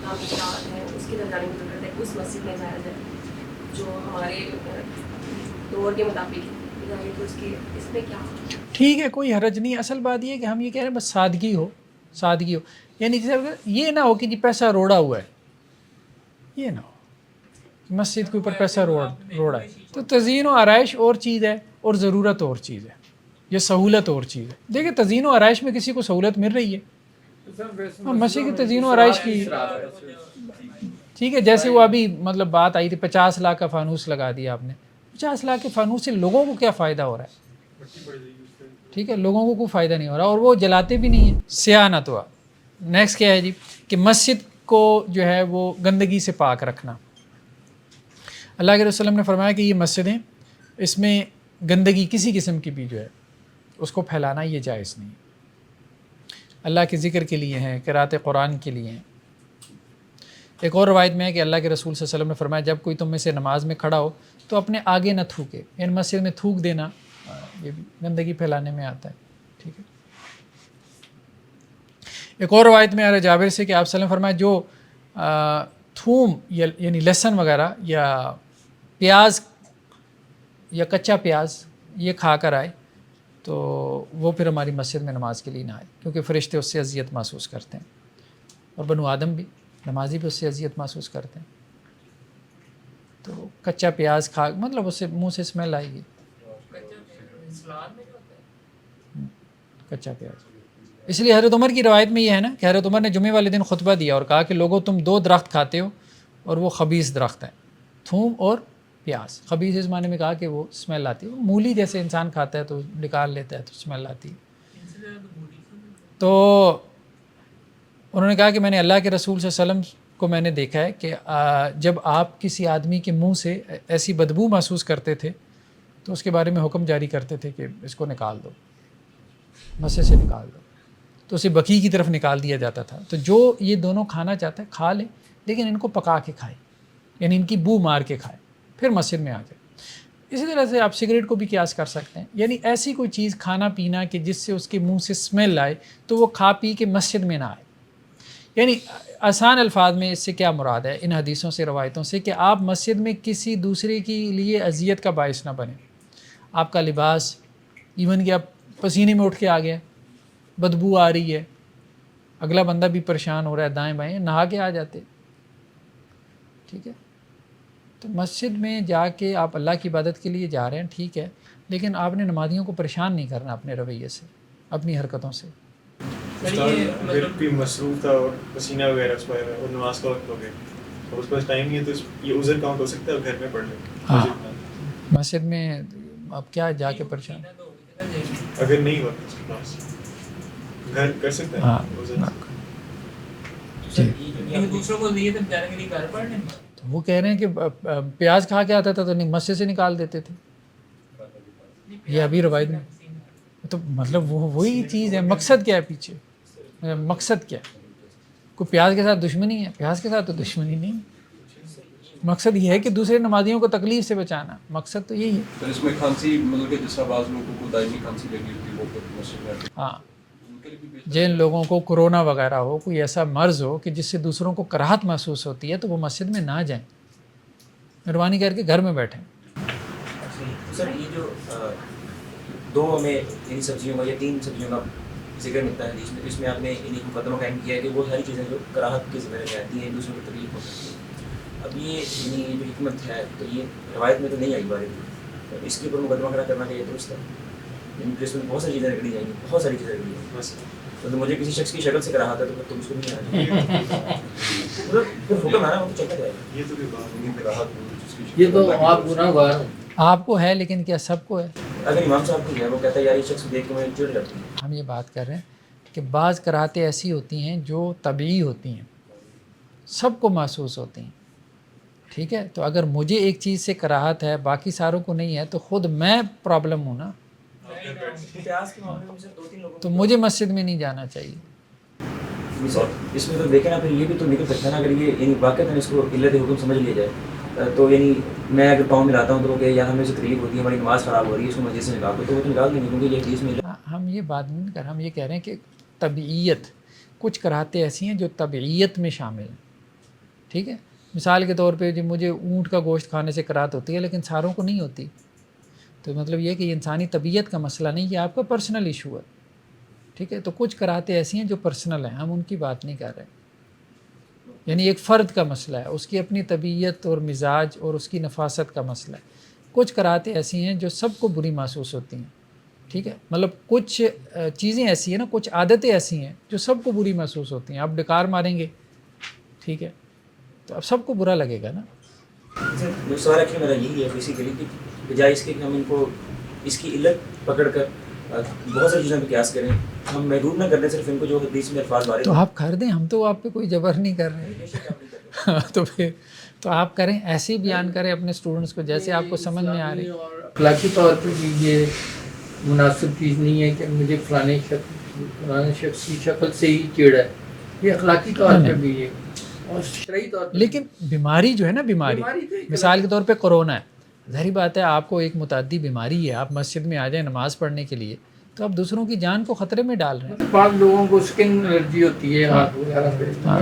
تعمیرات ہیں اس کی طرف جانے کو دل کرتا ہے کہ اس مسجد میں جایا جائے جو ہمارے دور کے مطابق ہے. تو اس میں کیا ٹھیک ہے، کوئی حرج نہیں. اصل بات یہ ہے کہ ہم یہ کہہ رہے ہیں بس سادگی ہو، سادگی ہو. یعنی یہ نہ ہو کہ جی پیسہ روڑا ہوا ہے، یہ نہ ہو مسجد کے اوپر پیسہ روڑا ہے. تو تزئین و آرائش اور چیز ہے اور ضرورت اور چیز ہے، یہ سہولت اور چیز ہے. دیکھیں، تزئین و آرائش میں کسی کو سہولت مل رہی ہے، مسجد کی تزئین و آرائش کی، ٹھیک ہے. جیسے وہ ابھی مطلب بات آئی تھی 50 لاکھ کا فانوس لگا دیا آپ نے. 50 لاکھ کے فانوس سے لوگوں کو کیا فائدہ ہو رہا ہے؟ ٹھیک ہے، لوگوں کو کوئی فائدہ نہیں ہو رہا اور وہ جلاتے بھی نہیں ہیں. سیاہ نہ تو. نیکسٹ کیا ہے جی کہ مسجد کو جو ہے وہ گندگی سے پاک رکھنا. اللہ کے رسول نے فرمایا کہ یہ مسجدیں، اس میں گندگی کسی قسم کی بھی جو ہے اس کو پھیلانا یہ جائز نہیں. اللہ کے ذکر کے لیے ہیں، قرأت قرآن کے لیے ہیں. ایک اور روایت میں ہے کہ اللہ کے رسول صلی اللہ علیہ وسلم نے فرمایا جب کوئی تم میں سے نماز میں کھڑا ہو تو اپنے آگے نہ تھوکے. یعنی مسجد میں تھوک دینا یہ بھی گندگی پھیلانے میں آتا ہے، ٹھیک ہے. ایک اور روایت میں جابر سے کہ آپ صلی اللہ علیہ وسلم نے فرمایا جو تھوم یعنی لہسن وغیرہ یا پیاز یا کچا پیاز یہ کھا کر آئے تو وہ پھر ہماری مسجد میں نماز کے لیے نہ آئے، کیونکہ فرشتے اس سے اذیت محسوس کرتے ہیں، اور بنو آدم بھی، نمازی بھی اس سے اذیت محسوس کرتے ہیں۔ تو کچا پیاز کھا مطلب اس سے منہ سے اسمیل آئے گی، سلاد میں جو ہوتا ہے کچا پیاز۔ اس لیے حضرت عمر کی روایت میں یہ ہے نا کہ حضرت عمر نے جمعے والے دن خطبہ دیا اور کہا کہ لوگوں تم 2 درخت کھاتے ہو اور وہ خبیث درخت ہیں، تھوم اور پیاز۔ خبیث اس معنی میں کہا کہ وہ اسمیل آتی ہے، مولی جیسے انسان کھاتا ہے تو نکال لیتا ہے تو اسمیل آتی ہے۔ ان سے زیادہ تو بولی سے تو انہوں نے کہا کہ میں نے اللہ کے رسول صلی اللہ علیہ وسلم کو میں نے دیکھا ہے کہ جب آپ کسی آدمی کے منہ سے ایسی بدبو محسوس کرتے تھے تو اس کے بارے میں حکم جاری کرتے تھے کہ اس کو نکال دو، مسجد سے نکال دو، تو اسے بقیع کی طرف نکال دیا جاتا تھا۔ تو جو یہ دونوں کھانا چاہتا ہے کھا لے، لیکن ان کو پکا کے کھائے، یعنی ان کی بو مار کے کھائے، پھر مسجد میں آ جائے۔ اسی طرح سے آپ سگریٹ کو بھی قیاس کر سکتے ہیں، یعنی ایسی کوئی چیز کھانا پینا کہ جس سے اس کے منہ سے اسمیل آئے تو وہ کھا پی کے مسجد میں نہ آئے۔ یعنی آسان الفاظ میں اس سے کیا مراد ہے ان حدیثوں سے، روایتوں سے، کہ آپ مسجد میں کسی دوسرے کے لیے اذیت کا باعث نہ بنیں۔ آپ کا لباس ایون کہ آپ پسینے میں اٹھ کے آ گئے، بدبو آ رہی ہے، اگلا بندہ بھی پریشان ہو رہا ہے، دائیں بائیں نہا کے آ جاتے، ٹھیک ہے۔ تو مسجد میں جا کے آپ اللہ کی عبادت کے لیے جا رہے ہیں، ٹھیک ہے، لیکن آپ نے نمازیوں کو پریشان نہیں کرنا اپنے رویے سے، اپنی حرکتوں سے۔ اگر کوئی مصروف تھا اور پسینہ وغیرہ اس پر اور نماز کا وقت ہو گیا اور اس پاس ٹائم نہیں ہے تو یہ عذر کاؤنٹ ہو سکتا ہے اور گھر میں پڑھ لیں؟ ہاں، مسجد میں اب کیا جا کے پریشان، اگر نہیں ہوا اس کے پاس گھر کر سکتا ہے ہاں عذر؟ یہ دوسروں کو دیے تھے بیچارے کے لیے گھر پڑھ لیں۔ تو وہ کہہ رہے ہیں کہ پیاز کھا کے آتا تھا تو مسجد سے نکال دیتے تھے، یہ ابھی روایت میں۔ تو مطلب وہی چیز ہے، مقصد کیا ہے پیچھے، مقصد کیا ہے؟ کوئی پیاز کے ساتھ دشمنی ہے؟ پیاز کے ساتھ تو دشمنی نہیں، مقصد یہ ہے کہ دوسرے نمازیوں کو تکلیف سے بچانا، مقصد تو یہی ہے۔ تو اس میں کھانسی مطلب کہ جس طرح بعض لوگوں کو دائمی کھانسی لگی ہوتی ہے وہ پھر مسجد میں ہاں، ان کے لیے بھی بہتر جن لوگوں کو کرونا وغیرہ ہو، کوئی ایسا مرض ہو کہ جس سے دوسروں کو کراہت محسوس ہوتی ہے تو وہ مسجد میں نہ جائیں، مہربانی کر کے گھر میں بیٹھیں۔ سر یہ جو 2 ہمیں یعنی سبزیوں کا یا 3 سبزیوں کا ذکر ملتا ہے حدیث میں، تو اس میں آپ نے انہیں مقدمہ قائم کیا ہے کہ وہ ساری چیزیں جو کراہت کے ذمہ میں آتی ہیں، دوسروں کو تکلیف ہو سکتی ہے۔ اب یہ یعنی جو حکمت ہے تو یہ روایت میں تو نہیں آئی بارے میں، اس کے اوپر مقدمہ کھڑا کرنا چاہیے درست ہے، یعنی اس میں بہت ساری چیزیں رگڑی جائیں گی، بہت ساری چیزیں رگڑی جائیں گی۔ تو مجھے کسی شخص کی شکل سے کراہت ہے تو پھر تم اس کو نہیں آنا، مطلب پھر حکم آنا وہ تو چلتا جائے گا۔ یہ تو کوئی بات نہیں ہے۔ راحت جس کی یہ تو آپ گناہ گار ہیں۔ آپ کو ہے لیکن کیا سب کو ہے؟ اگر امام صاحب کو ہے وہ کہتا ہے یار یہ شخص دیکھ کے مجھے چڑ لگتی ہے، ہم یہ بات کر رہے ہیں کہ بعض کراہتیں ایسی ہوتی ہیں جو طبعی ہوتی ہیں، سب کو محسوس ہوتی ہیں، ٹھیک ہے۔ تو اگر مجھے ایک چیز سے کراہت ہے باقی ساروں کو نہیں ہے تو خود میں پرابلم ہوں نا، پیاز کے معاملے میں صرف 2-3 لوگوں تو مجھے مسجد میں نہیں جانا چاہیے۔ اس میں تو دیکھیں نا پھر یہ بھی تو نکل سکتا ہے نا، اگر یہ یعنی واقعہ اس کو علت حکم سمجھ لیا جائے تو یعنی میں اگر پاؤں ملاتا ہوں تو وہ کہ یار ہمیں سے تکلیف ہوتی ہے، ہماری نماز خراب ہو رہی ہے، اس کو مسجد سے نکال دو، تو وہ تو نکال دیں گے، کیونکہ یہ حدیث میں ہم یہ بات نہیں کر رہے، ہم یہ کہہ رہے ہیں کہ طبعیت، کچھ کراہتیں ایسی ہیں جو طبعیت میں شامل ہیں، ٹھیک ہے۔ مثال کے طور پہ جو مجھے اونٹ کا گوشت کھانے سے کراہت ہوتی ہے لیکن ساروں کو نہیں ہوتی، تو مطلب یہ کہ یہ انسانی طبیعت کا مسئلہ نہیں، یہ آپ کا پرسنل ایشو ہے، ٹھیک ہے۔ تو کچھ کراہتیں ایسی ہیں جو پرسنل ہیں، ہم ان کی بات نہیں کر رہے، یعنی ایک فرد کا مسئلہ ہے، اس کی اپنی طبیعت اور مزاج اور اس کی نفاست کا مسئلہ ہے۔ کچھ کراہتیں ایسی ہیں جو سب کو بری محسوس ہوتی ہیں، ٹھیک ہے۔ مطلب کچھ چیزیں ایسی ہیں نا، کچھ عادتیں ایسی ہیں جو سب کو بری محسوس ہوتی ہیں۔ آپ ڈکار ماریں گے، ٹھیک ہے، تو اب سب کو برا لگے گا نا۔ سوال ایکچولی میرا یہی ہے بیسیکلی کہ بجائے اس کے کہ ہم ان کو اس کی علت پکڑ کر بہت ساری چیزوں پہ قیاس کریں، ہم محدود نہ کر دیں صرف ان کو جو حدیث میں الفاظ وارد تو آپ کر دیں، ہم تو آپ پہ کوئی جبر نہیں کر رہے، تو پھر تو آپ کریں، ایسے ہی بیان کریں اپنے اسٹوڈنٹس کو جیسے آپ کو سمجھ میں آ رہی۔ اور اخلاقی طور پہ بھی یہ مناسب چیز نہیں ہے کہ مجھے فلانے شخص کی شکل سے ہی چڑ ہے، یہ اخلاقی طور پہ بھی ہے اور شرعی طور پہ۔ لیکن بیماری جو ہے نا، بیماری مثال کے طور پہ کرونا ہے، ظاہری بات ہے آپ کو ایک متعدی بیماری ہے، آپ مسجد میں آ جائیں نماز پڑھنے کے لیے تو آپ دوسروں کی جان کو خطرے میں ڈال رہے ہیں۔ بعض لوگوں کو اسکن الرجی ہوتی ہے ہاتھ وغیرہ پہ،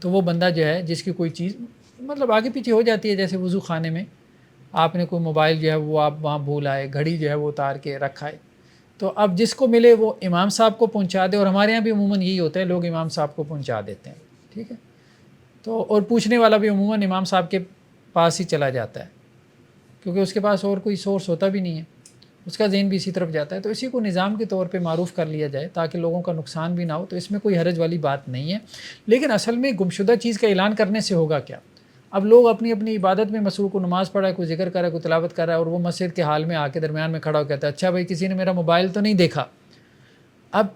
تو وہ بندہ جو ہے جس کی کوئی چیز مطلب آگے پیچھے ہو جاتی ہے، جیسے وضو خانے میں آپ نے کوئی موبائل جو ہے وہ آپ وہاں بھول آئے، گھڑی جو ہے وہ اتار کے رکھا ہے، تو اب جس کو ملے وہ امام صاحب کو پہنچا دے، اور ہمارے یہاں بھی عموماً یہی ہوتا ہے، لوگ امام صاحب کو پہنچا دیتے ہیں، ٹھیک ہے، تو اور پوچھنے والا بھی عموماً امام صاحب کے پاس ہی چلا جاتا ہے، کیونکہ اس کے پاس اور کوئی سورس ہوتا بھی نہیں ہے، اس کا ذہن بھی اسی طرف جاتا ہے، تو اسی کو نظام کے طور پہ معروف کر لیا جائے تاکہ لوگوں کا نقصان بھی نہ ہو، تو اس میں کوئی حرج والی بات نہیں ہے۔ لیکن اصل میں گمشدہ چیز کا اعلان کرنے سے ہوگا کیا؟ اب لوگ اپنی اپنی عبادت میں مصروف، کو نماز پڑھا ہے، کوئی ذکر کر رہا ہے، کوئی تلاوت کر رہا ہے، اور وہ مسجد کے حال میں آ کے درمیان میں کھڑا ہو کہتا ہے اچھا بھائی کسی نے میرا موبائل تو نہیں دیکھا۔ اب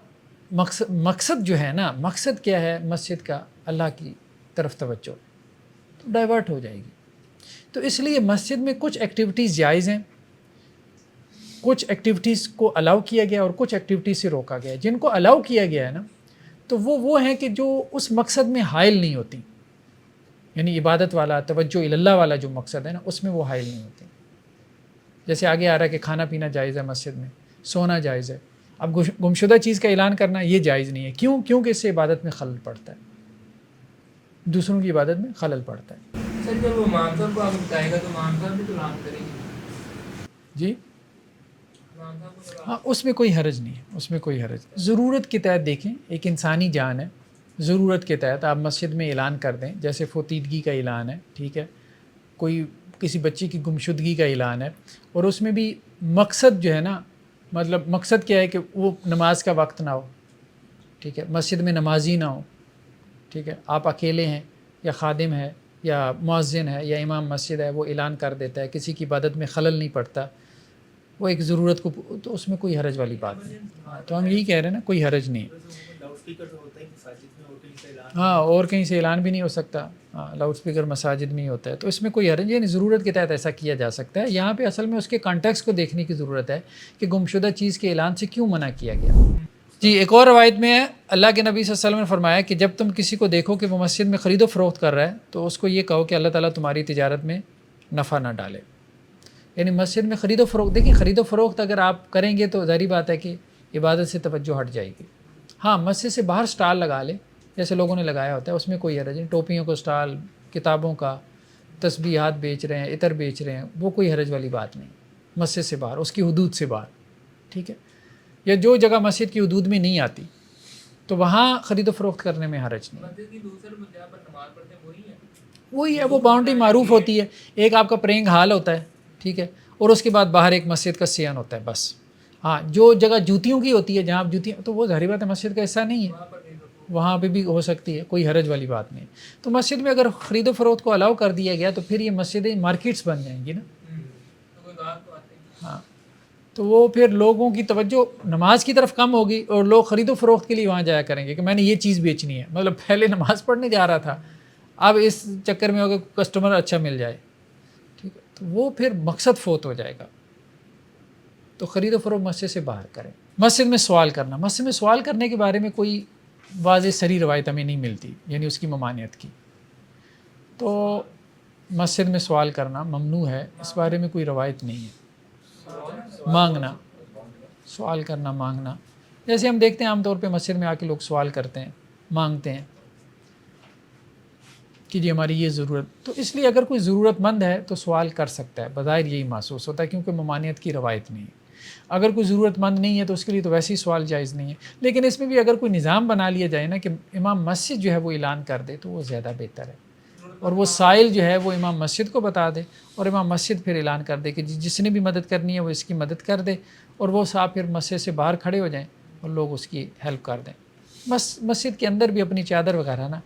مقصد جو ہے نا، مقصد کیا ہے مسجد کا؟ اللہ کی طرف توجہ، تو ڈائیورٹ ہو جائے گی۔ تو اس لیے مسجد میں کچھ ایکٹیویٹیز جائز ہیں، کچھ ایکٹیویٹیز کو الاؤ کیا گیا اور کچھ ایکٹیویٹیز سے روکا گیا ہے۔ جن کو الاؤ کیا گیا ہے نا، تو وہ ہیں کہ جو اس مقصد میں حائل نہیں ہوتی، یعنی عبادت والا، توجہ اللہ والا جو مقصد ہے نا، اس میں وہ حائل نہیں ہوتی۔ جیسے آگے آ رہا ہے کہ کھانا پینا جائز ہے مسجد میں، سونا جائز ہے۔ اب گمشدہ چیز کا اعلان کرنا یہ جائز نہیں ہے، کیوں؟ کیونکہ اس سے عبادت میں خلل پڑتا ہے، دوسروں کی عبادت میں خلل پڑتا ہے۔ سر جب وہ امام صاحب کو آگے بتائے گا تو امام صاحب بھی تو اعلان کریں گے؟ جی امام صاحب کو ہاں، اس میں کوئی حرج نہیں ہے، اس میں کوئی حرج۔ ضرورت کے تحت دیکھیں، ایک انسانی جان ہے، ضرورت کے تحت آپ مسجد میں اعلان کر دیں، جیسے فوتیدگی کا اعلان ہے، ٹھیک ہے، کوئی کسی بچے کی گمشدگی کا اعلان ہے، اور اس میں بھی مقصد جو ہے نا، مطلب مقصد کیا ہے کہ وہ نماز کا وقت نہ ہو، ٹھیک ہے، مسجد میں نمازی نہ ہو، ٹھیک ہے، آپ اکیلے ہیں یا خادم ہے یا مؤذن ہے یا امام مسجد ہے، وہ اعلان کر دیتا ہے، کسی کی عبادت میں خلل نہیں پڑتا، وہ ایک ضرورت کو، تو اس میں کوئی حرج والی بات نہیں۔ تو ہم یہی کہہ رہے ہیں نا، کوئی حرج نہیں ہے۔ لاؤڈ اسپیکر تو ہوتا ہے مساجد میں، اور کہیں سے اعلان ہاں، اور کہیں سے اعلان بھی نہیں ہو سکتا، ہاں، لاؤڈ اسپیکر مساجد میں ہی ہوتا ہے، تو اس میں کوئی حرج نہیں، ضرورت کے تحت ایسا کیا جا سکتا ہے۔ یہاں پہ اصل میں اس کے کانٹیکسٹ کو دیکھنے کی ضرورت ہے کہ گمشدہ چیز کے اعلان سے کیوں منع کیا گیا۔ جی، ایک اور روایت میں ہے، اللہ کے نبی صلی اللہ علیہ وسلم نے فرمایا کہ جب تم کسی کو دیکھو کہ وہ مسجد میں خرید و فروخت کر رہا ہے تو اس کو یہ کہو کہ اللہ تعالیٰ تمہاری تجارت میں نفع نہ ڈالے۔ یعنی مسجد میں خرید و فروخت، دیکھیں خرید و فروخت اگر آپ کریں گے تو ظاہری بات ہے کہ عبادت سے توجہ ہٹ جائے گی۔ ہاں، مسجد سے باہر سٹال لگا لے جیسے لوگوں نے لگایا ہوتا ہے، اس میں کوئی حرج نہیں، ٹوپیوں کو سٹال، کتابوں کا، تسبیحات بیچ رہے ہیں، عطر بیچ رہے ہیں، وہ کوئی حرج والی بات نہیں، مسجد سے باہر، اس کی حدود سے باہر، ٹھیک ہے، یا جو جگہ مسجد کی حدود میں نہیں آتی تو وہاں خرید و فروخت کرنے میں حرج نہیں۔ مسجد کی دوسرے جگہ پر نماز پڑھتے ہیں وہی ہے، وہی ہے، وہ باؤنڈری معروف ہوتی ہے، ایک آپ کا پرینگ ہال ہوتا ہے، ٹھیک ہے، اور اس کے بعد باہر ایک مسجد کا سیان ہوتا ہے بس۔ ہاں، جو جگہ جوتیوں کی ہوتی ہے جہاں آپ جوتیاں، تو وہ ظاہری بات ہے مسجد کا حصہ نہیں ہے، وہاں پہ بھی ہو سکتی ہے، کوئی حرج والی بات نہیں۔ تو مسجد میں اگر خرید و فروخت کو الاؤ کر دیا گیا تو پھر یہ مسجدیں مارکیٹس بن جائیں گی نا، تو کوئی بات تو آتے ہیں۔ ہاں، تو وہ پھر لوگوں کی توجہ نماز کی طرف کم ہوگی اور لوگ خرید و فروخت کے لیے وہاں جایا کریں گے کہ میں نے یہ چیز بیچنی ہے، مطلب پہلے نماز پڑھنے جا رہا تھا، اب اس چکر میں ہوگا کسٹمر اچھا مل جائے، ٹھیک ہے، تو وہ پھر مقصد فوت ہو جائے گا۔ تو خرید و فروخت مسجد سے باہر کریں۔ مسجد میں سوال کرنا، مسجد میں سوال کرنے کے بارے میں کوئی واضح صریح روایت ہمیں نہیں ملتی، یعنی اس کی ممانعت کی، تو مسجد میں سوال کرنا ممنوع ہے، اس بارے میں کوئی روایت نہیں ہے۔ مانگنا، سوال کرنا، مانگنا، جیسے ہم دیکھتے ہیں عام طور پہ مسجد میں آ کے لوگ سوال کرتے ہیں، مانگتے ہیں کہ جی ہماری یہ ضرورت، تو اس لیے اگر کوئی ضرورت مند ہے تو سوال کر سکتا ہے، بظاہر یہی محسوس ہوتا ہے کیونکہ ممانعت کی روایت نہیں ہے۔ اگر کوئی ضرورت مند نہیں ہے تو اس کے لیے تو ویسے ہی سوال جائز نہیں ہے، لیکن اس میں بھی اگر کوئی نظام بنا لیا جائے نا کہ امام مسجد جو ہے وہ اعلان کر دے تو وہ زیادہ بہتر ہے، اور وہ سائل جو ہے وہ امام مسجد کو بتا دے اور امام مسجد پھر اعلان کر دے کہ جس نے بھی مدد کرنی ہے وہ اس کی مدد کر دے، اور وہ صاحب پھر مسجد سے باہر کھڑے ہو جائیں اور لوگ اس کی ہیلپ کر دیں۔ بس مسجد کے اندر بھی اپنی چادر وغیرہ نا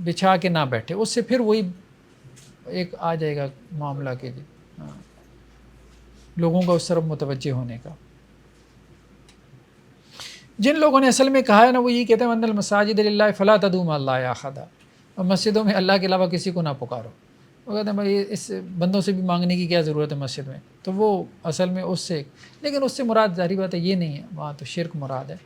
بچھا کے نہ بیٹھے، اس سے پھر وہی ایک آ جائے گا معاملہ کہ جی ہاں لوگوں کا اس طرف متوجہ ہونے کا۔ جن لوگوں نے اصل میں کہا ہے نا وہ یہی کہتے ہیں وَأَنَّ الْمَسَاجِدَ لِلَّهِ فَلَا تَدْعُوا مَعَ اللَّهِ أَحَدًا، اور مسجدوں میں اللہ کے علاوہ کسی کو نہ پکارو۔ وہ کہتے ہیں بھائی اس بندوں سے بھی مانگنے کی کیا ضرورت ہے مسجد میں، تو وہ اصل میں اس سے، لیکن اس سے مراد ظاہری بات ہے یہ نہیں ہے، وہاں تو شرک مراد ہے،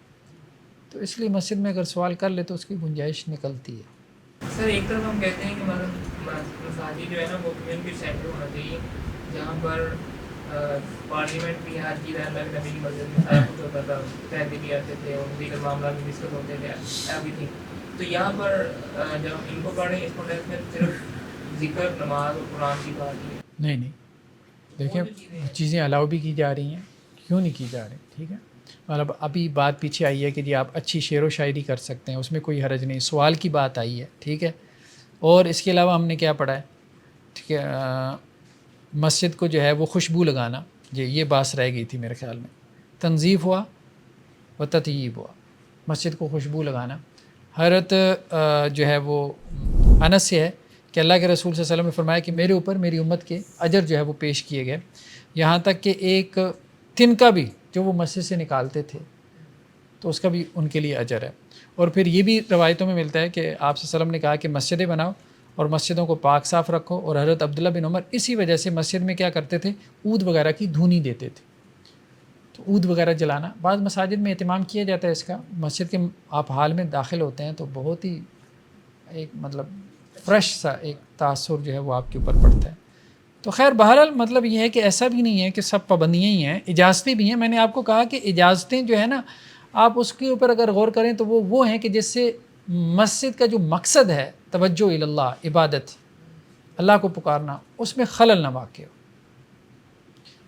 تو اس لیے مسجد میں اگر سوال کر لے تو اس کی گنجائش نکلتی ہے۔ سر ایک طرف ہم کہتے ہیں کہ مساجد جو ہے نا وہ کمیونٹی سینٹر ہونا چاہیے جہاں پر پارلیمنٹ بھی حاج کی رہا ہے، نبی کی مسجد میں سارا کچھ ہوتا تھا، قیدی بھی آتے تھے اور دیگر معاملات بھی ڈسکس ہوتے تھے، ایوری تھنگ۔ تو یہاں پر جب ہم ان کو پڑھیں اس کانٹیکس میں صرف ذکر نماز اور قرآن کی بات ہے. نہیں دیکھیں چیزیں الاؤ بھی کی جا رہی ہیں, کیوں نہیں کی جا رہی, ٹھیک ہے. مطلب ابھی بات پیچھے آئی ہے کہ جی آپ اچھی شعر و شاعری کر سکتے ہیں, اس میں کوئی حرج نہیں, سوال کی بات آئی ہے, ٹھیک ہے. اور اس کے علاوہ ہم نے کیا پڑھا ہے, ٹھیک ہے, مسجد کو جو ہے وہ خوشبو لگانا, یہ باس رہ گئی تھی میرے خیال میں. تنظیف ہوا و تطیب ہوا, مسجد کو خوشبو لگانا. حضرت جو ہے وہ انس سے ہے کہ اللہ کے رسول صلی اللہ علیہ وسلم نے فرمایا کہ میرے اوپر میری امت کے اجر جو ہے وہ پیش کیے گئے, یہاں تک کہ ایک تنکا بھی جو وہ مسجد سے نکالتے تھے تو اس کا بھی ان کے لیے اجر ہے. اور پھر یہ بھی روایتوں میں ملتا ہے کہ آپ صلی اللہ علیہ وسلم نے کہا کہ مسجدیں بناؤ اور مسجدوں کو پاک صاف رکھو. اور حضرت عبداللہ بن عمر اسی وجہ سے مسجد میں کیا کرتے تھے, عود وغیرہ کی دھونی دیتے تھے. تو عود وغیرہ جلانا بعض مساجد میں اہتمام کیا جاتا ہے اس کا. مسجد کے آپ حال میں داخل ہوتے ہیں تو بہت ہی ایک مطلب فریش سا ایک تاثر جو ہے وہ آپ کے اوپر پڑتا ہے. تو خیر بہرحال مطلب یہ ہے کہ ایسا بھی نہیں ہے کہ سب پابندیاں ہی ہیں, اجازتیں بھی ہیں. میں نے آپ کو کہا کہ اجازتیں جو ہے نا, آپ اس کے اوپر اگر غور کریں تو وہ ہیں کہ جس سے مسجد کا جو مقصد ہے توجہ اللہ, عبادت, اللہ کو پکارنا, اس میں خلل نہ واقع ہو.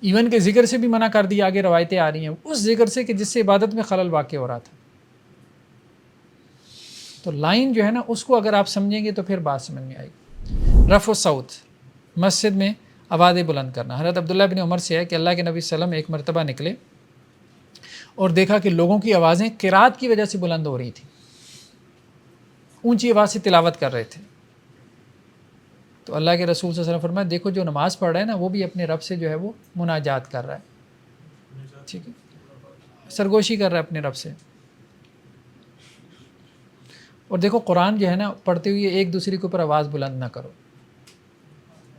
ایون کہ ذکر سے بھی منع کر دیا, آگے روایتیں آ رہی ہیں اس ذکر سے کہ جس سے عبادت میں خلل واقع ہو رہا تھا. تو لائن جو ہے نا اس کو اگر آپ سمجھیں گے تو پھر بات سمجھ میں آئے گی. رفع الصوت, مسجد میں آوازیں بلند کرنا. حضرت عبداللہ بن عمر سے ہے کہ اللہ کے نبی صلی اللہ علیہ وسلم ایک مرتبہ نکلے اور دیکھا کہ لوگوں کی آوازیں قرات کی وجہ سے بلند ہو رہی تھیں, اونچی آواز سے تلاوت کر رہے تھے. تو اللہ کے رسول صلی اللہ علیہ وسلم فرمایا دیکھو جو نماز پڑھ رہا ہے نا وہ بھی اپنے رب سے جو ہے وہ مناجات کر رہا ہے, ٹھیک ہے, سرگوشی کر رہا ہے اپنے رب سے. اور دیکھو قرآن جو ہے نا پڑھتے ہوئے ایک دوسرے کے اوپر آواز بلند نہ کرو,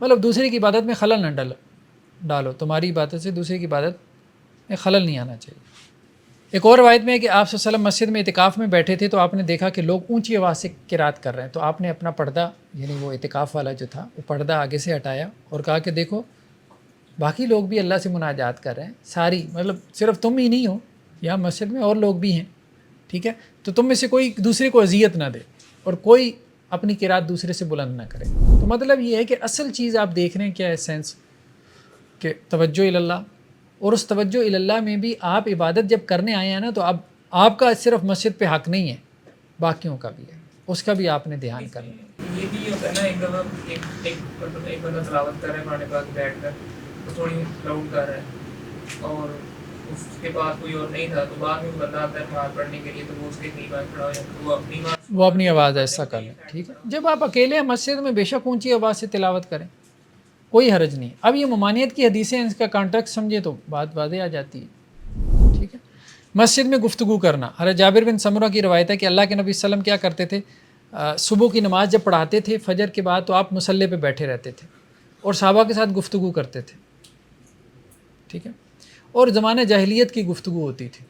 مطلب دوسرے کی عبادت میں خلل نہ ڈالو. تمہاری عبادت سے دوسرے کی عبادت میں خلل نہیں آنا چاہیے. ایک اور روایت میں ہے کہ آپ صلی اللہ علیہ وسلم مسجد میں اعتکاف میں بیٹھے تھے تو آپ نے دیکھا کہ لوگ اونچی آواز سے قرات کر رہے ہیں. تو آپ نے اپنا پردہ, یعنی وہ اعتکاف والا جو تھا, وہ پردہ آگے سے ہٹایا اور کہا کہ دیکھو باقی لوگ بھی اللہ سے مناجات کر رہے ہیں, ساری مطلب صرف تم ہی نہیں ہو, یہاں مسجد میں اور لوگ بھی ہیں, ٹھیک ہے. تو تم میں سے کوئی دوسرے کو اذیت نہ دے اور کوئی اپنی قرات دوسرے سے بلند نہ کرے. تو مطلب یہ ہے کہ اصل چیز آپ دیکھ رہے ہیں کیا ہے سینس, کہ توجہ اللہ. اور اس توجہ اللہ میں بھی آپ عبادت جب کرنے آئے ہیں نا تو اب آپ کا صرف مسجد پہ حق نہیں ہے, باقیوں کا بھی ہے, اس کا بھی آپ نے دھیان کرنا ہے. یہ بھی ہوتا ہے نا, ایک دفعہ ایک بندہ تلاوت کر رہا ہے قرآن پاک بیٹھ کر, تو تھوڑی لاؤڈ کر رہا ہے اور اس کے بعد کوئی اور نہیں تھا, تو بعد میں بندہ آتا ہے نماز پڑھنے کے لیے تو وہ اس کے قریب کھڑا ہو جاتا ہے, وہ اپنی آواز ایسا کر لیں, ٹھیک ہے. جب آپ اکیلے ہیں مسجد میں بے شک اونچی آواز سے تلاوت کریں, کوئی حرج نہیں. اب یہ ممانعت کی حدیثیں اس کا کانٹیکٹ سمجھے تو بات واضح آ جاتی ہے, ٹھیک ہے. مسجد میں گفتگو کرنا. حضرت جابر بن سمرہ کی روایت ہے کہ اللہ کے نبی صلی اللہ علیہ وسلم کیا کرتے تھے, صبح کی نماز جب پڑھاتے تھے فجر کے بعد تو آپ مصلی پہ بیٹھے رہتے تھے اور صحابہ کے ساتھ گفتگو کرتے تھے, ٹھیک ہے. اور زمانہ جاہلیت کی گفتگو ہوتی تھی,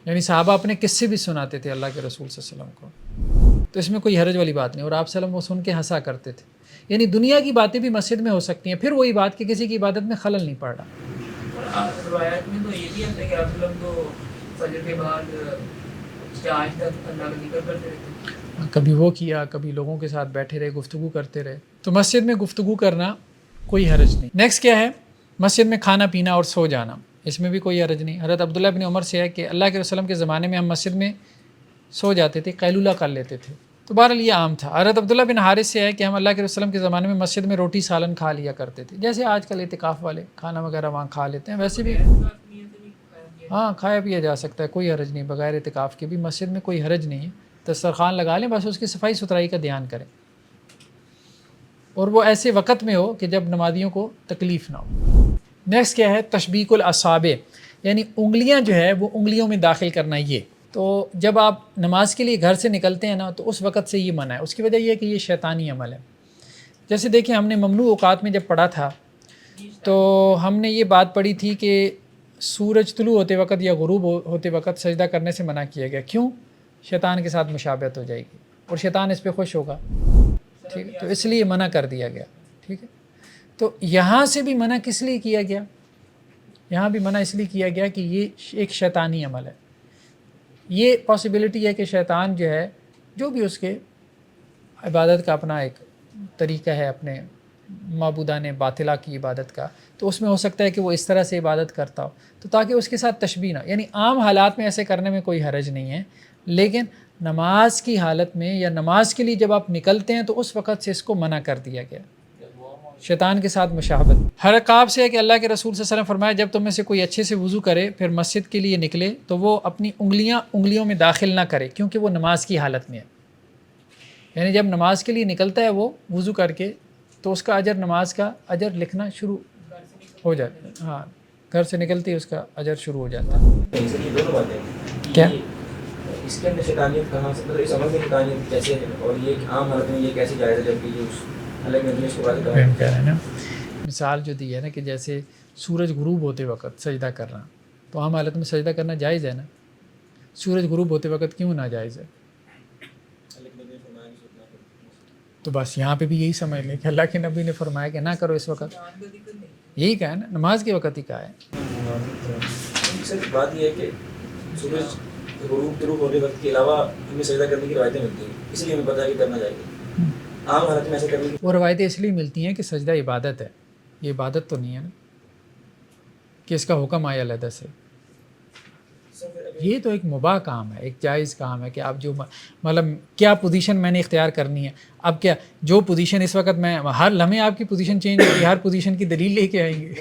یعنی صحابہ اپنے قصے بھی سناتے تھے اللہ کے رسول صلی اللہ علیہ وسلم کو, تو اس میں کوئی حرج والی بات نہیں. اور آپ صلی اللہ علیہ وسلم وہ سن کے ہنسا کرتے تھے. یعنی دنیا کی باتیں بھی مسجد میں ہو سکتی ہیں, پھر وہی بات کہ کسی کی عبادت میں خلل نہیں پڑ رہا. روایات میں تو یہ بھی ہے کہ آپ لوگ تو فجر کے بعد چائے تک اللہ کا ذکر کرتے رہتے, کبھی وہ کیا, کبھی لوگوں کے ساتھ بیٹھے رہے, گفتگو کرتے رہے. تو مسجد میں گفتگو کرنا کوئی حرج نہیں. نیکسٹ کیا ہے, مسجد میں کھانا پینا اور سو جانا, اس میں بھی کوئی حرج نہیں. حضرت عبداللہ بن عمر سے ہے کہ اللہ کے وسلم کے زمانے میں ہم مسجد میں سو جاتے تھے, قیلولہ کر لیتے تھے, تو بہرحال یہ عام تھا. حضرت عبداللہ بن حارث سے ہے کہ ہم اللہ کے وسلم کے زمانے میں مسجد میں روٹی سالن کھا لیا کرتے تھے, جیسے آج کل اعتکاف والے کھانا وغیرہ وہاں کھا لیتے ہیں, ویسے بھی ہاں کھایا پیا جا سکتا ہے, کوئی حرج نہیں. بغیر اعتکاف کے بھی مسجد میں کوئی حرج نہیں ہے. دسترخوان لگا لیں, بس اس کی صفائی ستھرائی کا دھیان کریں, اور وہ ایسے وقت میں ہو کہ جب نمازیوں کو تکلیف نہ ہو. نیکسٹ کیا ہے, تشبیک الاصابع, یعنی انگلیاں جو ہے وہ انگلیوں میں داخل کرنا. یہ تو جب آپ نماز کے لیے گھر سے نکلتے ہیں نا تو اس وقت سے یہ منع ہے. اس کی وجہ یہ ہے کہ یہ شیطانی عمل ہے. جیسے دیکھیں ہم نے ممنوع اوقات میں جب پڑھا تھا تو ہم نے یہ بات پڑھی تھی کہ سورج طلوع ہوتے وقت یا غروب ہوتے وقت سجدہ کرنے سے منع کیا گیا. کیوں؟ شیطان کے ساتھ مشابہت ہو جائے گی اور شیطان اس پہ خوش ہوگا, ٹھیک ہے, تو اس لیے منع کر دیا گیا, ٹھیک ہے. تو یہاں سے بھی منع کس لیے کیا گیا, یہاں بھی منع اس لیے کیا گیا کہ یہ ایک شیطانی عمل ہے. یہ پاسبلٹی ہے کہ شیطان جو ہے جو بھی اس کے عبادت کا اپنا ایک طریقہ ہے اپنے معبودان باطلہ کی عبادت کا، تو اس میں ہو سکتا ہے کہ وہ اس طرح سے عبادت کرتا ہو، تو تاکہ اس کے ساتھ تشبیہ نہ، یعنی عام حالات میں ایسے کرنے میں کوئی حرج نہیں ہے، لیکن نماز کی حالت میں یا نماز کے لیے جب آپ نکلتے ہیں تو اس وقت سے اس کو منع کر دیا گیا، شیطان کے ساتھ مشابہت۔ ہر عقاب سے ہے کہ اللہ کے رسول صلی اللہ علیہ وسلم فرمایا جب تم میں سے کوئی اچھے سے وضو کرے پھر مسجد کے لیے نکلے تو وہ اپنی انگلیوں میں داخل نہ کرے، کیونکہ وہ نماز کی حالت میں ہے، یعنی جب نماز کے لیے نکلتا ہے وہ وضو کر کے تو اس کا اجر، نماز کا اجر لکھنا شروع ہو جاتا ہے، ہاں گھر سے نکلتے ہی اس کا اجر شروع ہو جاتا ہے۔ سر یہ دونوں باتیں کیا اس کے اندر شیطانیت کہاں سے، مطلب اس عمل میں شیطانیت کیسے ہے، اور یہ عام حالت میں یہ کیسے جائز ہے جبکہ یہ اس حالت میں اس کے بعد کہہ رہے ہیں نا، مثال جو دی ہے نا کہ جیسے سورج غروب ہوتے وقت سجدہ کرنا، تو عام حالت میں سجدہ کرنا جائز ہے نا، سورج غروب ہوتے وقت کیوں ناجائز ہے؟ تو بس یہاں پہ بھی یہی سمجھ لیں کہ اللہ کے نبی نے فرمایا کہ نہ کرو اس وقت، یہی کہا ہے نا، نماز کے وقت ہی کہا ہے۔ سر بات یہ ہے کہ سورج غروب طلوع ہونے وقت کے علاوہ ہمیں سجدہ کرنے کی روایتیں ملتی ہیں، اس لیے ہمیں پتہ ہے کہ کرنا چاہیے، عام حالت میں ایسے کرنے کی وہ روایتیں اس لیے ملتی ہیں کہ سجدہ عبادت ہے، یہ عبادت تو نہیں ہے نا کہ اس کا حکم آیا علیحدہ سے، یہ تو ایک مباح کام ہے، ایک جائز کام ہے کہ آپ جو مطلب کیا پوزیشن میں نے اختیار کرنی ہے، اب کیا جو پوزیشن اس وقت میں ہر لمحے آپ کی پوزیشن چینج ہوگی، ہر پوزیشن کی دلیل لے کے آئیں گے،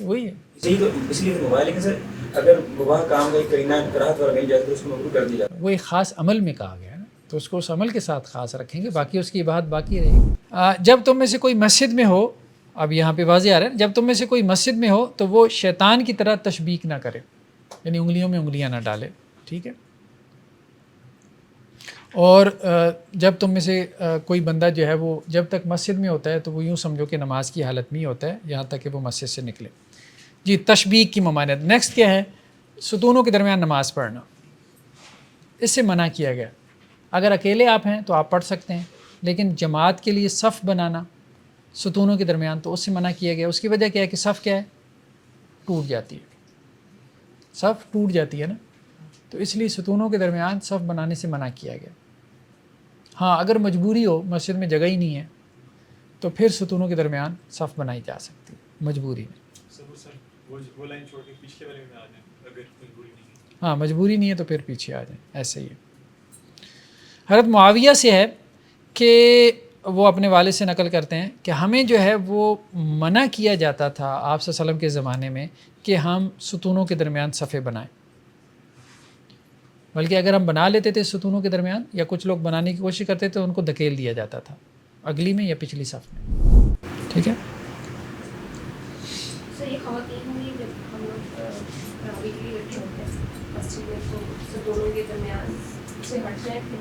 وہی ہے۔ صحیح، تو اس لیے مباح، لیکن سر اگر مباح کام کا ایک کرینہ کراہت والا نہیں جائے تو اس کو مکروہ کر دیا جاتا ہے۔ وہ ایک خاص عمل میں کہا گیا ہے نا، تو اس کو اس عمل کے ساتھ خاص رکھیں گے، باقی اس کی بات باقی رہے گی۔ جب تم میں سے کوئی مسجد میں ہو، اب یہاں پہ واضح آ رہا ہے، جب تم میں سے کوئی مسجد میں ہو تو وہ شیطان کی طرح تشبیک نہ کرے، یعنی انگلیوں میں انگلیاں نہ ڈالے، ٹھیک ہے۔ اور جب تم میں سے کوئی بندہ جو ہے وہ جب تک مسجد میں ہوتا ہے تو وہ یوں سمجھو کہ نماز کی حالت میں ہی ہوتا ہے یہاں تک کہ وہ مسجد سے نکلے۔ جی، تشبیک کی ممانعت۔ نیکسٹ کیا ہے؟ ستونوں کے درمیان نماز پڑھنا، اس سے منع کیا گیا۔ اگر اکیلے آپ ہیں تو آپ پڑھ سکتے ہیں، لیکن جماعت کے لیے صف بنانا ستونوں کے درمیان تو اس سے منع کیا گیا۔ اس کی وجہ کیا ہے کہ صف کیا ہے؟ ٹوٹ جاتی ہے، صف ٹوٹ جاتی ہے نا، تو اس لیے ستونوں کے درمیان صف بنانے سے منع کیا گیا۔ ہاں اگر مجبوری ہو، مسجد میں جگہ ہی نہیں ہے، تو پھر ستونوں کے درمیان صف بنائی جا سکتی ہے مجبوری میں۔ وہ لائن چھوڑ کے پیچھے والے میں آ جائیں اگر مجبوری نہیں ہے۔ ہاں مجبوری نہیں ہے تو پھر پیچھے آ جائیں، ایسے ہی ہے۔ حضرت معاویہ سے ہے کہ وہ اپنے والد سے نقل کرتے ہیں کہ ہمیں جو ہے وہ منع کیا جاتا تھا آپ صلی اللہ علیہ وسلم کے زمانے میں کہ ہم ستونوں کے درمیان صفیں بنائیں، بلکہ اگر ہم بنا لیتے تھے ستونوں کے درمیان یا کچھ لوگ بنانے کی کوشش کرتے تھے تو ان کو دھکیل دیا جاتا تھا اگلی میں یا پچھلی صف میں، ٹھیک ہے۔ سر یہ خواتین ہوئی جب ہم لوگ تراویح کے لیے بیٹھے ہوتے ہیں مسجد میں تو ستونوں کے درمیان سے ہٹ جائیں پھر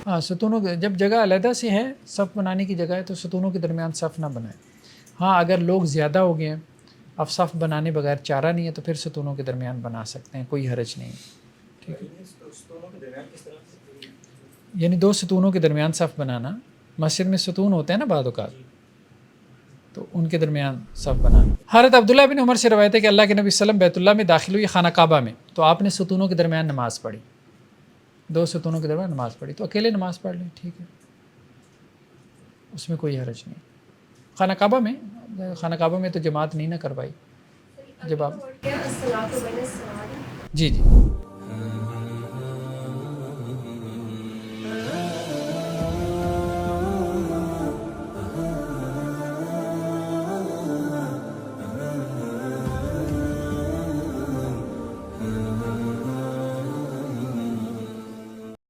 ہاں ستونوں کے جب جگہ علیحدہ سے ہے، صف بنانے کی جگہ ہے تو ستونوں کے درمیان صف نہ بنائیں۔ ہاں اگر لوگ زیادہ ہو گئے ہیں، اب صف بنانے بغیر چارہ نہیں ہے تو پھر ستونوں کے درمیان بنا سکتے ہیں، کوئی حرج نہیں ہے، ٹھیک ہے۔ یعنی دو ستونوں کے درمیان صف بنانا، مسجد میں ستون ہوتے ہیں نا بعض اوقات، تو ان کے درمیان صف بنانا۔ حضرت عبداللہ بن عمر سے روایت ہے کہ اللہ کے نبی صلی اللہ علیہ وسلم بیت اللہ میں داخل ہوئی خانہ کعبہ میں، تو آپ نے ستونوں کے درمیان نماز پڑھی، دو ستونوں کے درمیان نماز پڑھی، تو اکیلے نماز پڑھ لیں، ٹھیک ہے، اس میں کوئی حرج نہیں۔ خانہ کعبہ میں تو جماعت نہیں نہ کروائی جب آپ، جی جی۔